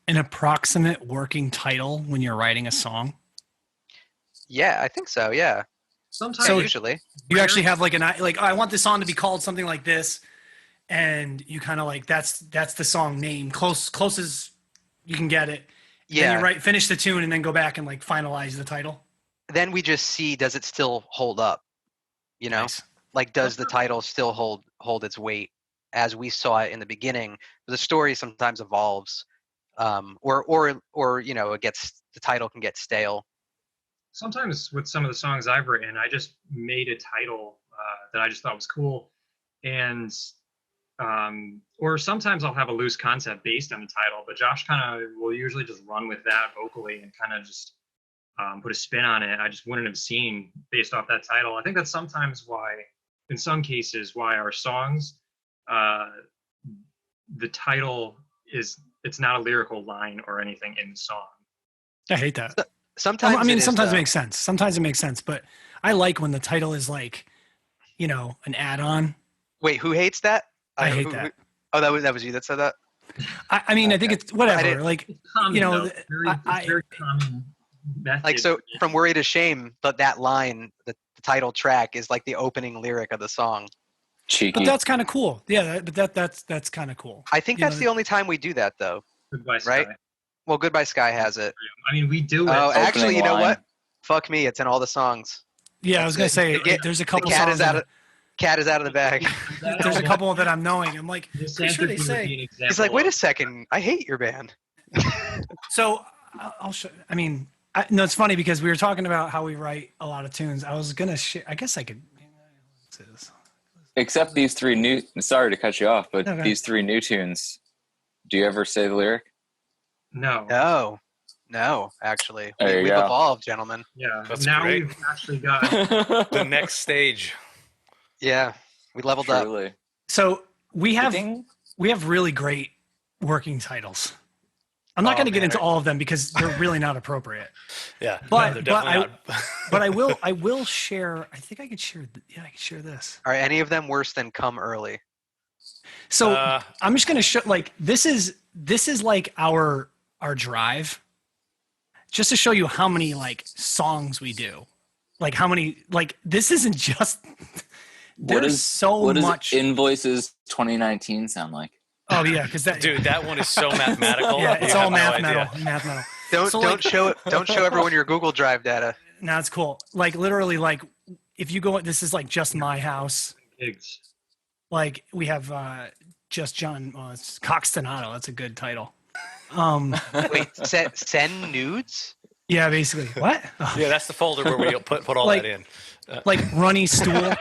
approximate working title when you're writing a song? Yeah, I think so. Yeah. Sometimes. So usually you actually have like I want this song to be called something like this, and you kind of like that's the song name, close as you can get it. Yeah. Then you finish the tune and then go back and like finalize the title. Then we just see, does it still hold up? Nice. Like does the title still hold its weight as we saw it in the beginning? The story sometimes evolves, or the title can get stale. Sometimes with some of the songs I've written, I just made a title that I just thought was cool, and or sometimes I'll have a loose concept based on the title, but Josh kind of will usually just run with that vocally and kind of just put a spin on it. I just wouldn't have seen based off that title. I think that's sometimes why, in some cases, why our songs, the title it's not a lyrical line or anything in the song. I hate that. Sometimes sometimes it makes sense. Sometimes it makes sense, but I like when the title is like, an add-on. Wait, who hates that? I hate that. Oh, that was you that said that? I mean, I think it's whatever. Like, it's common, very common method. Like, so from Worry to Shame, but that line, the title track is like the opening lyric of the song. Cheeky. But that's kind of cool. Yeah, but that's kind of cool. I think that's the only time we do that, though. Goodbye Sky. Right? Well, Goodbye Sky has it. I mean, we do it. Oh, actually, you know what? Fuck me, it's in all the songs. Yeah, I was gonna say there's a couple cat songs. Cat is out of the bag. There's a couple that I'm knowing. I'm like, This pretty sure they answer would say. be an example He's like, wait a of- second, I hate your band. So I'll show. I mean, no, it's funny because we were talking about how we write a lot of tunes. I was gonna share. I guess I could. Let's see this. Except these three new. Sorry to cut you off, but Okay. these three new tunes. Do you ever say the lyric? No. No, actually. There you We've go. evolved, gentlemen. Yeah. That's now great. we've actually got The next stage. Yeah, we leveled up. Truly. So we have Ding. really great working titles. I'm not Oh, going to get man. into all of them because they're really not appropriate. Yeah. But- they're but definitely not. But I will share. I think I could share. Yeah, I could share this. Are any of them worse than Come Early? So Uh, I'm just going to show. Like this is like our drive, just to show you how many like songs we do. Like how many like this isn't just. There's so what much. does Invoices 2019 sound like? Oh yeah, because that dude, that one is so mathematical. yeah, You it's have all no idea. mathematical. Don't So, don't like- show it. Don't show everyone your Google Drive data. No, it's cool. Like literally, like if you go, this is like just my house. gigs. Like we have just John it's Coxtonato. That's a good title. Wait, send nudes? Yeah, basically. What? Yeah, that's the folder where we put all Like- that in. Like runny stool.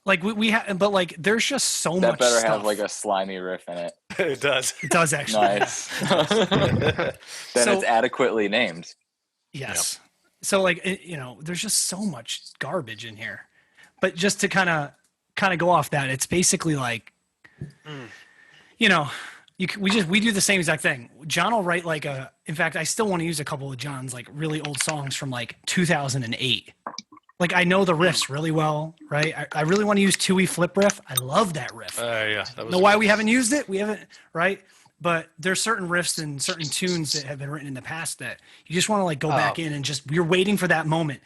Like we have, but like there's just so That much better stuff. have like a slimy riff in it. It does. It does actually. Nice. Then So- it's adequately named. Yes. So like there's just so much garbage in here. But just to kind of go off that, it's basically like, we do the same exact thing. John will write like in fact, I still want to use a couple of John's like really old songs from like 2008. Like I know the riffs really well, right? I really want to use Tuohy flip riff. I love that riff. Yeah, that was Know why we haven't used it? We haven't, right? But there's certain riffs and certain tunes that have been written in the past that you just want to like go back in and just you're waiting for that moment,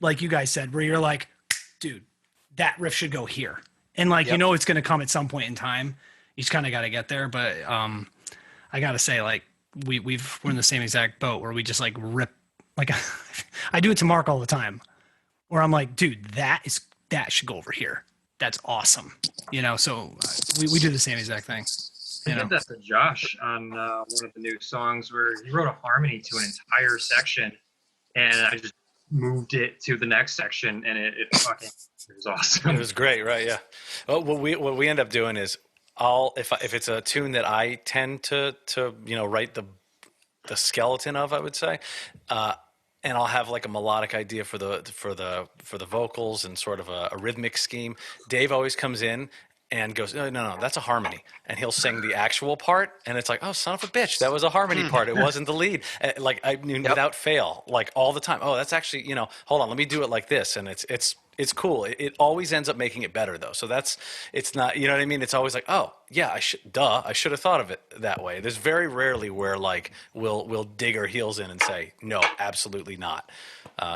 like you guys said, where you're like, dude, that riff should go here, and like Yep. it's going to come at some point in time. You just kind of got to get there. But I got to say, like we're in the same exact boat where we just like rip. Like I do it to Mark all the time, where I'm like, dude, that should go over here. That's awesome, So we do the same exact thing. I did that to Josh on one of the new songs where he wrote a harmony to an entire section, and I just moved it to the next section, and it was awesome. It was great, right? Yeah. Well, what we end up doing is if it's a tune that I tend to write the skeleton of, I would say, and I'll have like a melodic idea for the vocals and sort of a rhythmic scheme. Dave always comes in and goes, no, that's a harmony. And he'll sing the actual part. And it's like, oh, son of a bitch, that was a harmony part. It wasn't the lead. Like, I mean, without fail, like all the time. Oh, that's actually, hold on, let me do it like this. And it's cool. It always ends up making it better though. So it's not, you know what I mean? It's always like, oh yeah, I should have thought of it that way. There's very rarely where like we'll dig our heels in and say, no, absolutely not.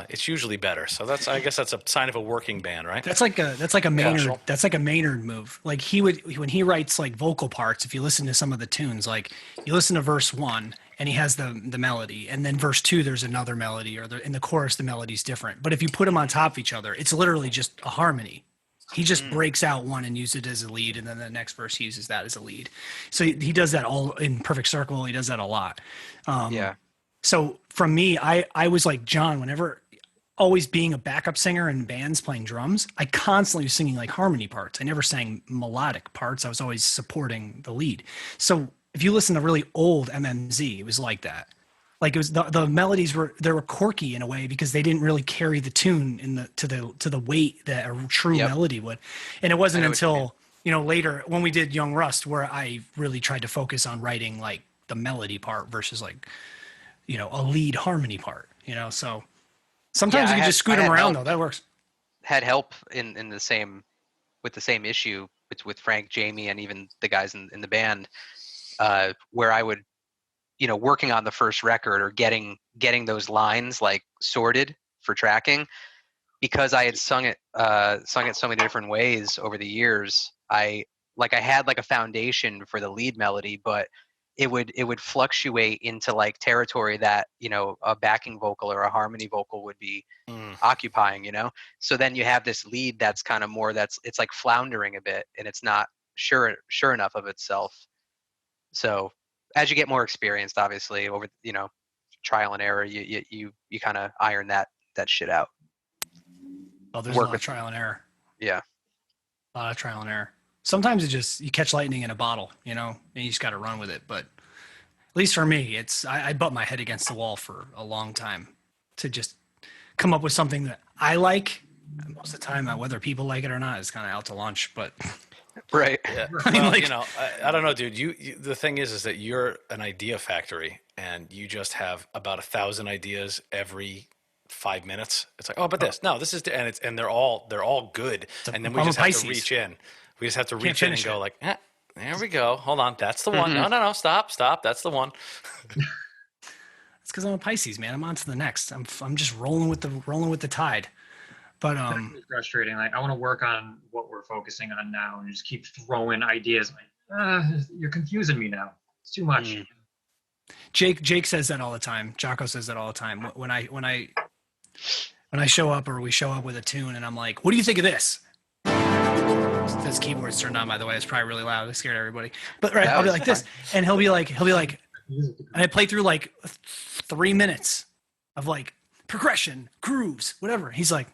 It's usually better. So I guess that's a sign of a working band, right? That's like a Maynard. sure. That's like a Maynard move. Like when he writes like vocal parts. If you listen to some of the tunes, like you listen to verse 1 and he has the melody, and then verse 2 there's another melody, or in the chorus the melody's different. But if you put them on top of each other, it's literally just a harmony. He just breaks out one and uses it as a lead, and then the next verse he uses that as a lead. So he does that all in perfect circle. He does that a lot. Yeah. So from me, I was like John, whenever always being a backup singer in bands playing drums, I constantly was singing like harmony parts. I never sang melodic parts. I was always supporting the lead. So if you listen to really old MMZ, it was like that. Like it was the melodies were quirky in a way because they didn't really carry the tune to the weight that a true melody would. And it wasn't until later when we did Young Rust where I really tried to focus on writing like the melody part versus like a lead harmony part. So sometimes Yeah, you can just scoot them around though. That works. Had help in the same issue with Frank, Jamie, and even the guys in the band, where I would, working on the first record or getting those lines like sorted for tracking, because I had sung it so many different ways over the years. I had like a foundation for the lead melody, but it would fluctuate into like territory that, you know, a backing vocal or a harmony vocal would be occupying, you know. So then you have this lead that's kind of more, it's like floundering a bit, and it's not sure enough of itself. So as you get more experienced, obviously, over, you know, trial and error, you kind of iron that shit out. Oh, there's a lot of trial and error. Yeah. A lot of trial and error. Sometimes you catch lightning in a bottle, you know, and you just got to run with it. But at least for me, I butt my head against the wall for a long time to just come up with something that I like. Most of the time, whether people like it or not is kind of out to lunch, but. Right. Yeah. I mean, well, like, you know, I don't know, dude. You the thing is that you're an idea factory, and you just have about 1,000 ideas every 5 minutes. It's like, oh, but this, no, this is, and they're all good, and then we just have to reach in. We just have to reach in and go like, there we go. Hold on, that's the one. No, stop. That's the one. It's because I'm a Pisces, man. I'm on to the next. I'm just rolling with the tide. But it's frustrating. Like, I want to work on what we're focusing on now, and just keep throwing ideas. Like, you're confusing me now. It's too much. Jake says that all the time. Jocko says that all the time. When I show up, or we show up with a tune, and I'm like, "What do you think of this?" This keyboard's turned on, by the way. It's probably really loud. It scared everybody. But right, I'll be like this, and he'll be like, and I play through like 3 minutes of like progression, grooves, whatever. He's like,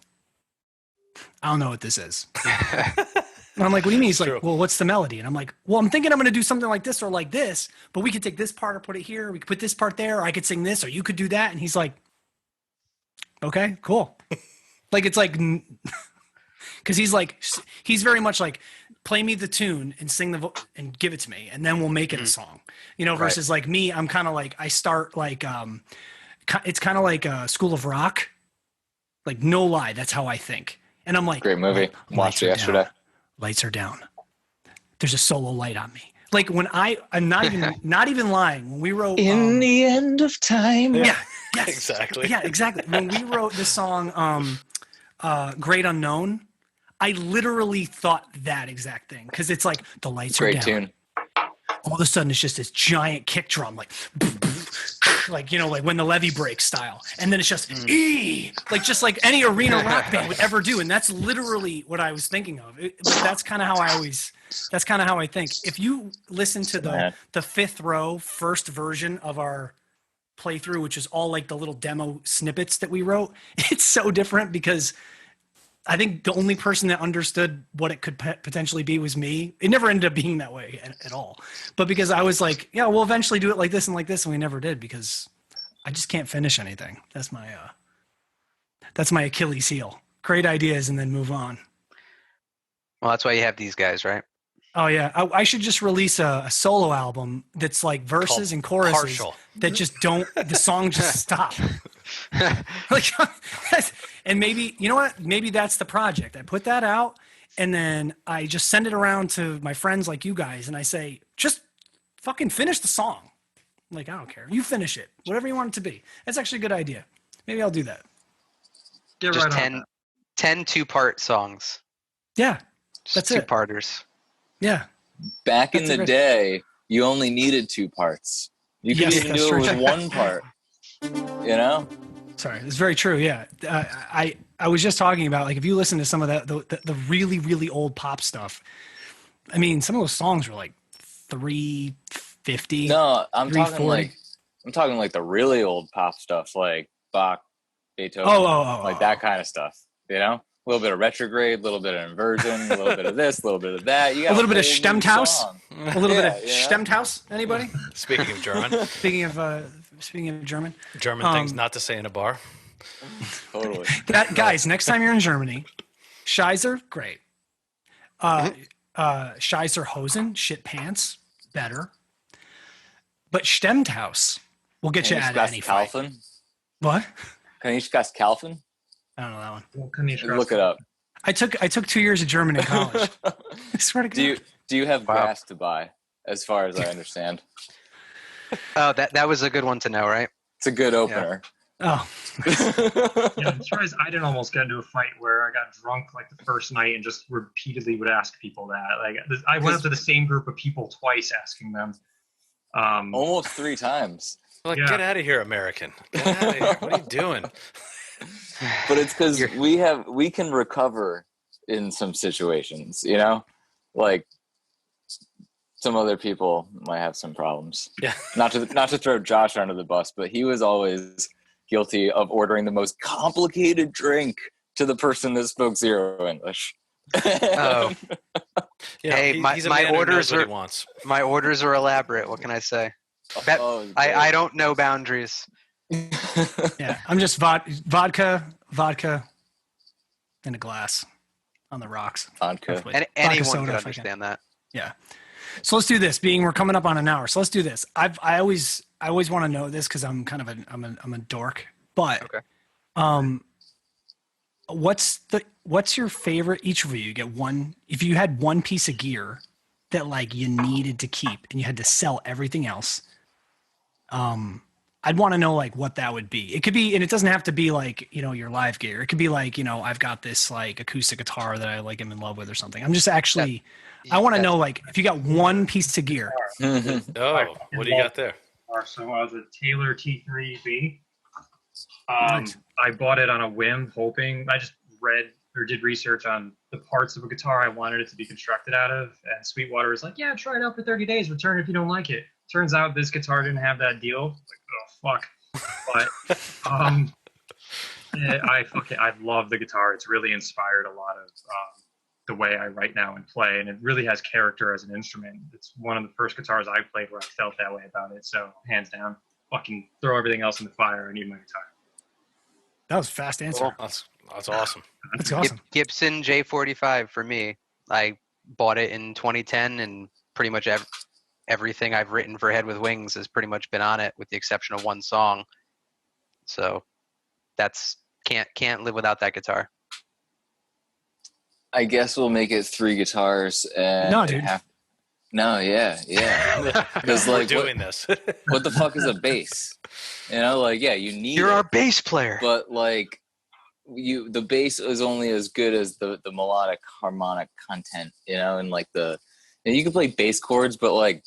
I don't know what this is. And I'm like, what do you mean? He's like, well, what's the melody? And I'm like, well, I'm thinking I'm going to do something like this or like this, but we could take this part or put it here. We could put this part there, or I could sing this, or you could do that. And he's like, okay, cool. Like, it's like, because he's very much like, play me the tune and sing and give it to me, and then we'll make it a song, you know, versus like me, I'm kind of like, I start like, it's kind of like a School of Rock. Like, no lie, that's how I think. And I'm like, great movie. Watched it yesterday. Down. Lights are down. There's a solo light on me. Like, when I'm not even lying. When we wrote In the End of Time. Yeah. Yes. Exactly. Yeah, exactly. When we wrote the song Great Unknown, I literally thought that exact thing. Because it's like the lights are down. Great tune. All of a sudden it's just this giant kick drum, like, you know, like When the Levee Breaks style. And then it's just just like any arena rock band would ever do. And that's literally what I was thinking of. But that's kind of how I think. If you listen to the fifth row first version of our playthrough, which is all like the little demo snippets that we wrote, it's so different because I think the only person that understood what it could potentially be was me. It never ended up being that way at all. But because I was like, yeah, we'll eventually do it like this, and we never did because I just can't finish anything. That's my Achilles heel. Great ideas and then move on. Well, that's why you have these guys, right? Oh yeah, I should just release a solo album that's like verses and choruses Partial. that just don't. The song just stop. Like, and maybe, you know what? Maybe that's the project. I put that out, and then I just send it around to my friends like you guys, and I say, just fucking finish the song. Like, I don't care. You finish it, whatever you want it to be. That's actually a good idea. Maybe I'll do that. Get Just right on 10 two-part songs. Yeah, Just that's it. two-parters. Yeah. Back in the day, you only needed 2 parts. You could even do it with 1 part. You know? Sorry, it's very true. Yeah, I was just talking about, like, if you listen to some of the really really old pop stuff, I mean, some of those songs were like 350. No, I'm talking like the really old pop stuff, like Bach, Beethoven, like that kind of stuff. You know, a little bit of retrograde, a little bit of inversion, a little bit of this, a little bit of that. You got a little bit of Stimmthaus. A little bit of Stimmthaus. Anybody? Speaking of German. Speaking of German. German things not to say in a bar. Totally. Guys, next time you're in Germany, Scheiser, great. Scheiser Hosen, shit pants, better. But Stimmthaus will get you out of any fight. What? Can you discuss Kalfen? I don't know that one. Well, can you Look it up. I took 2 years of German in college. I swear to God. Do you have grass to buy? As far as I understand. Oh, that was a good one to know, right? It's a good opener. Oh. Yeah, I'm surprised I didn't almost get into a fight where I got drunk like the first night and just repeatedly would ask people that. Like, I went up to the same group of people twice asking them. Almost 3 times. Like, Yeah. get out of here, American. Get out of here. What are you doing? But it's because we can recover in some situations, you know, like some other people might have some problems. Yeah. Not to throw Josh under the bus, but he was always guilty of ordering the most complicated drink to the person that spoke zero English. Oh, Yeah, Hey, he's a my man who orders knows what are- he wants. my orders are elaborate. What can I say? Oh, I don't know boundaries. Yeah, I'm just vodka, in a glass on the rocks. Vodka. Preferably. And Vodka anyone soda can if I can. understand that. Yeah. So let's do this. We're coming up on an hour. So let's do this. I always want to know this because I'm kind of I'm a dork. But Okay. what's your favorite? Each of you get one. If you had one piece of gear that like you needed to keep and you had to sell everything else, I'd want to know like what that would be. It could be, and it doesn't have to be like, you know, your live gear. It could be like, you know, I've got this like acoustic guitar that I like am in love with or something. I'm just actually, I want to know like if you got one piece of gear. Oh, what do you got there? So the Taylor T3B. Nice. I bought it on a whim, hoping. I just read or did research on the parts of a guitar I wanted it to be constructed out of, and Sweetwater was like, "Yeah, try it out for 30 days. Return if you don't like it." Turns out this guitar didn't have that deal. Like, oh fuck! But yeah, I love the guitar. It's really inspired a lot of the way I write now and play, and it really has character as an instrument. It's one of the first guitars I played where I felt that way about it. So hands down, fucking throw everything else in the fire. I need my guitar. That was a fast answer. That's awesome. That's awesome. Gibson J45 for me. I bought it in 2010, and pretty much everything I've written for Head with Wings has pretty much been on it, with the exception of one song. So that's can't live without that guitar. I guess we'll make it 3 guitars and No, dude. No, yeah. Because We're like doing this. what the fuck is a bass? You know, like yeah, you need You're it, our bass player. but like the bass is only as good as the melodic harmonic content, you know, and like and you can play bass chords, but like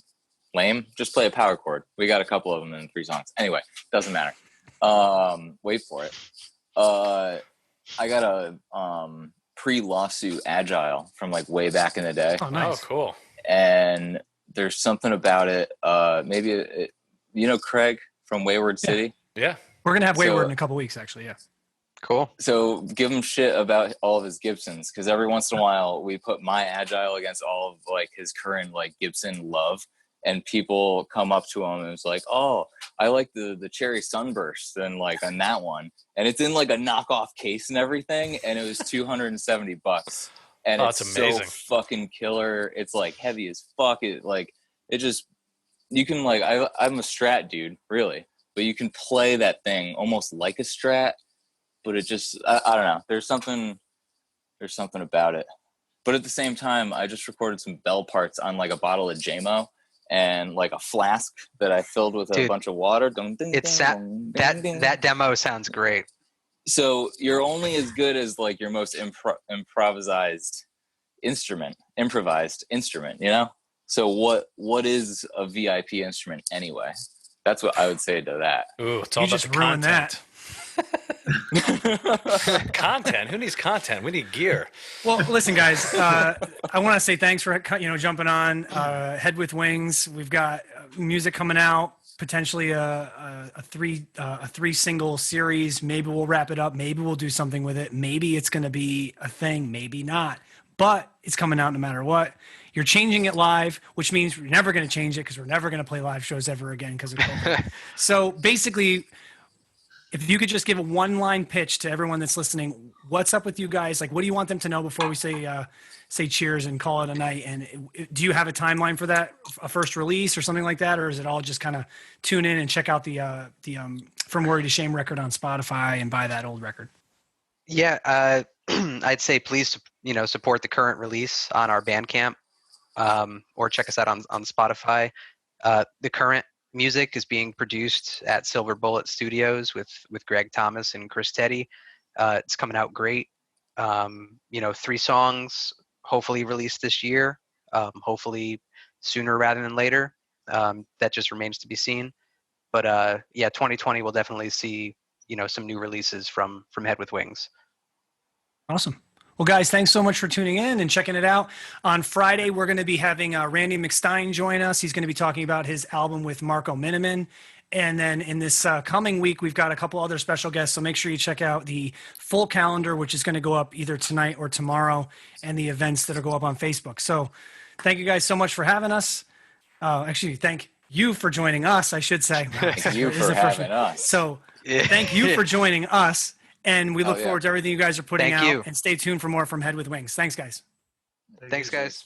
lame, just play a power chord. We got a couple of them in 3 songs. Anyway, doesn't matter. Wait for it. I got a pre-lawsuit Agile from like way back in the day. Oh, nice. Oh, cool. And there's something about it. Maybe you know Craig from Wayward City. Yeah. We're gonna have Wayward So- in a couple weeks, actually. Yeah. Cool. So give him shit about all of his Gibsons, because every once in a while we put my Agile against all of like his current like Gibson love, and people come up to him and it's like, oh, I like the Cherry Sunburst and like on that one, and it's in like a knockoff case and everything, and it was $270, and Oh, it's that's so amazing. fucking killer. It's like heavy as fuck. It just you can like I'm a Strat dude, really, but you can play that thing almost like a Strat. But it just, I don't know. There's something about it. But at the same time, I just recorded some bell parts on like a bottle of JMO and like a flask that I filled with a Dude, bunch of water. That demo sounds great. So you're only as good as like your most improvised instrument, you know? So what is a VIP instrument anyway? That's what I would say to that. Ooh, it's all You about just the ruined content. Content. Who needs content? We need gear. Well, listen, guys. I want to say thanks for jumping on Head with Wings. We've got music coming out, potentially a 3 single series. Maybe we'll wrap it up. Maybe we'll do something with it. Maybe it's going to be a thing. Maybe not. But it's coming out no matter what. You're changing it live, which means we're never going to change it because we're never going to play live shows ever again because of COVID. So basically, if you could just give a 1-line pitch to everyone that's listening, what's up with you guys? Like, what do you want them to know before we say cheers and call it a night? And do you have a timeline for that, a first release or something like that? Or is it all just kind of tune in and check out the From Worry to Shame record on Spotify and buy that old record? Yeah, I'd say please, support the current release on our Bandcamp, or check us out on Spotify. The current music is being produced at Silver Bullet Studios with Greg Thomas and Chris Teddy. It's coming out great. 3 songs, hopefully released this year, hopefully sooner rather than later. That just remains to be seen. But yeah, 2020 will definitely see, some new releases from Head with Wings. Awesome. Well, guys, thanks so much for tuning in and checking it out. On Friday, we're going to be having Randy McStein join us. He's going to be talking about his album with Marco Miniman. And then in this coming week, we've got a couple other special guests. So make sure you check out the full calendar, which is going to go up either tonight or tomorrow, and the events that'll go up on Facebook. So thank you guys so much for having us. Actually, thank you for joining us, I should say. Thank you for having us. So thank you for joining us. And we look forward to everything you guys are putting out. And stay tuned for more from Head with Wings. Thanks, guys. Thanks, guys.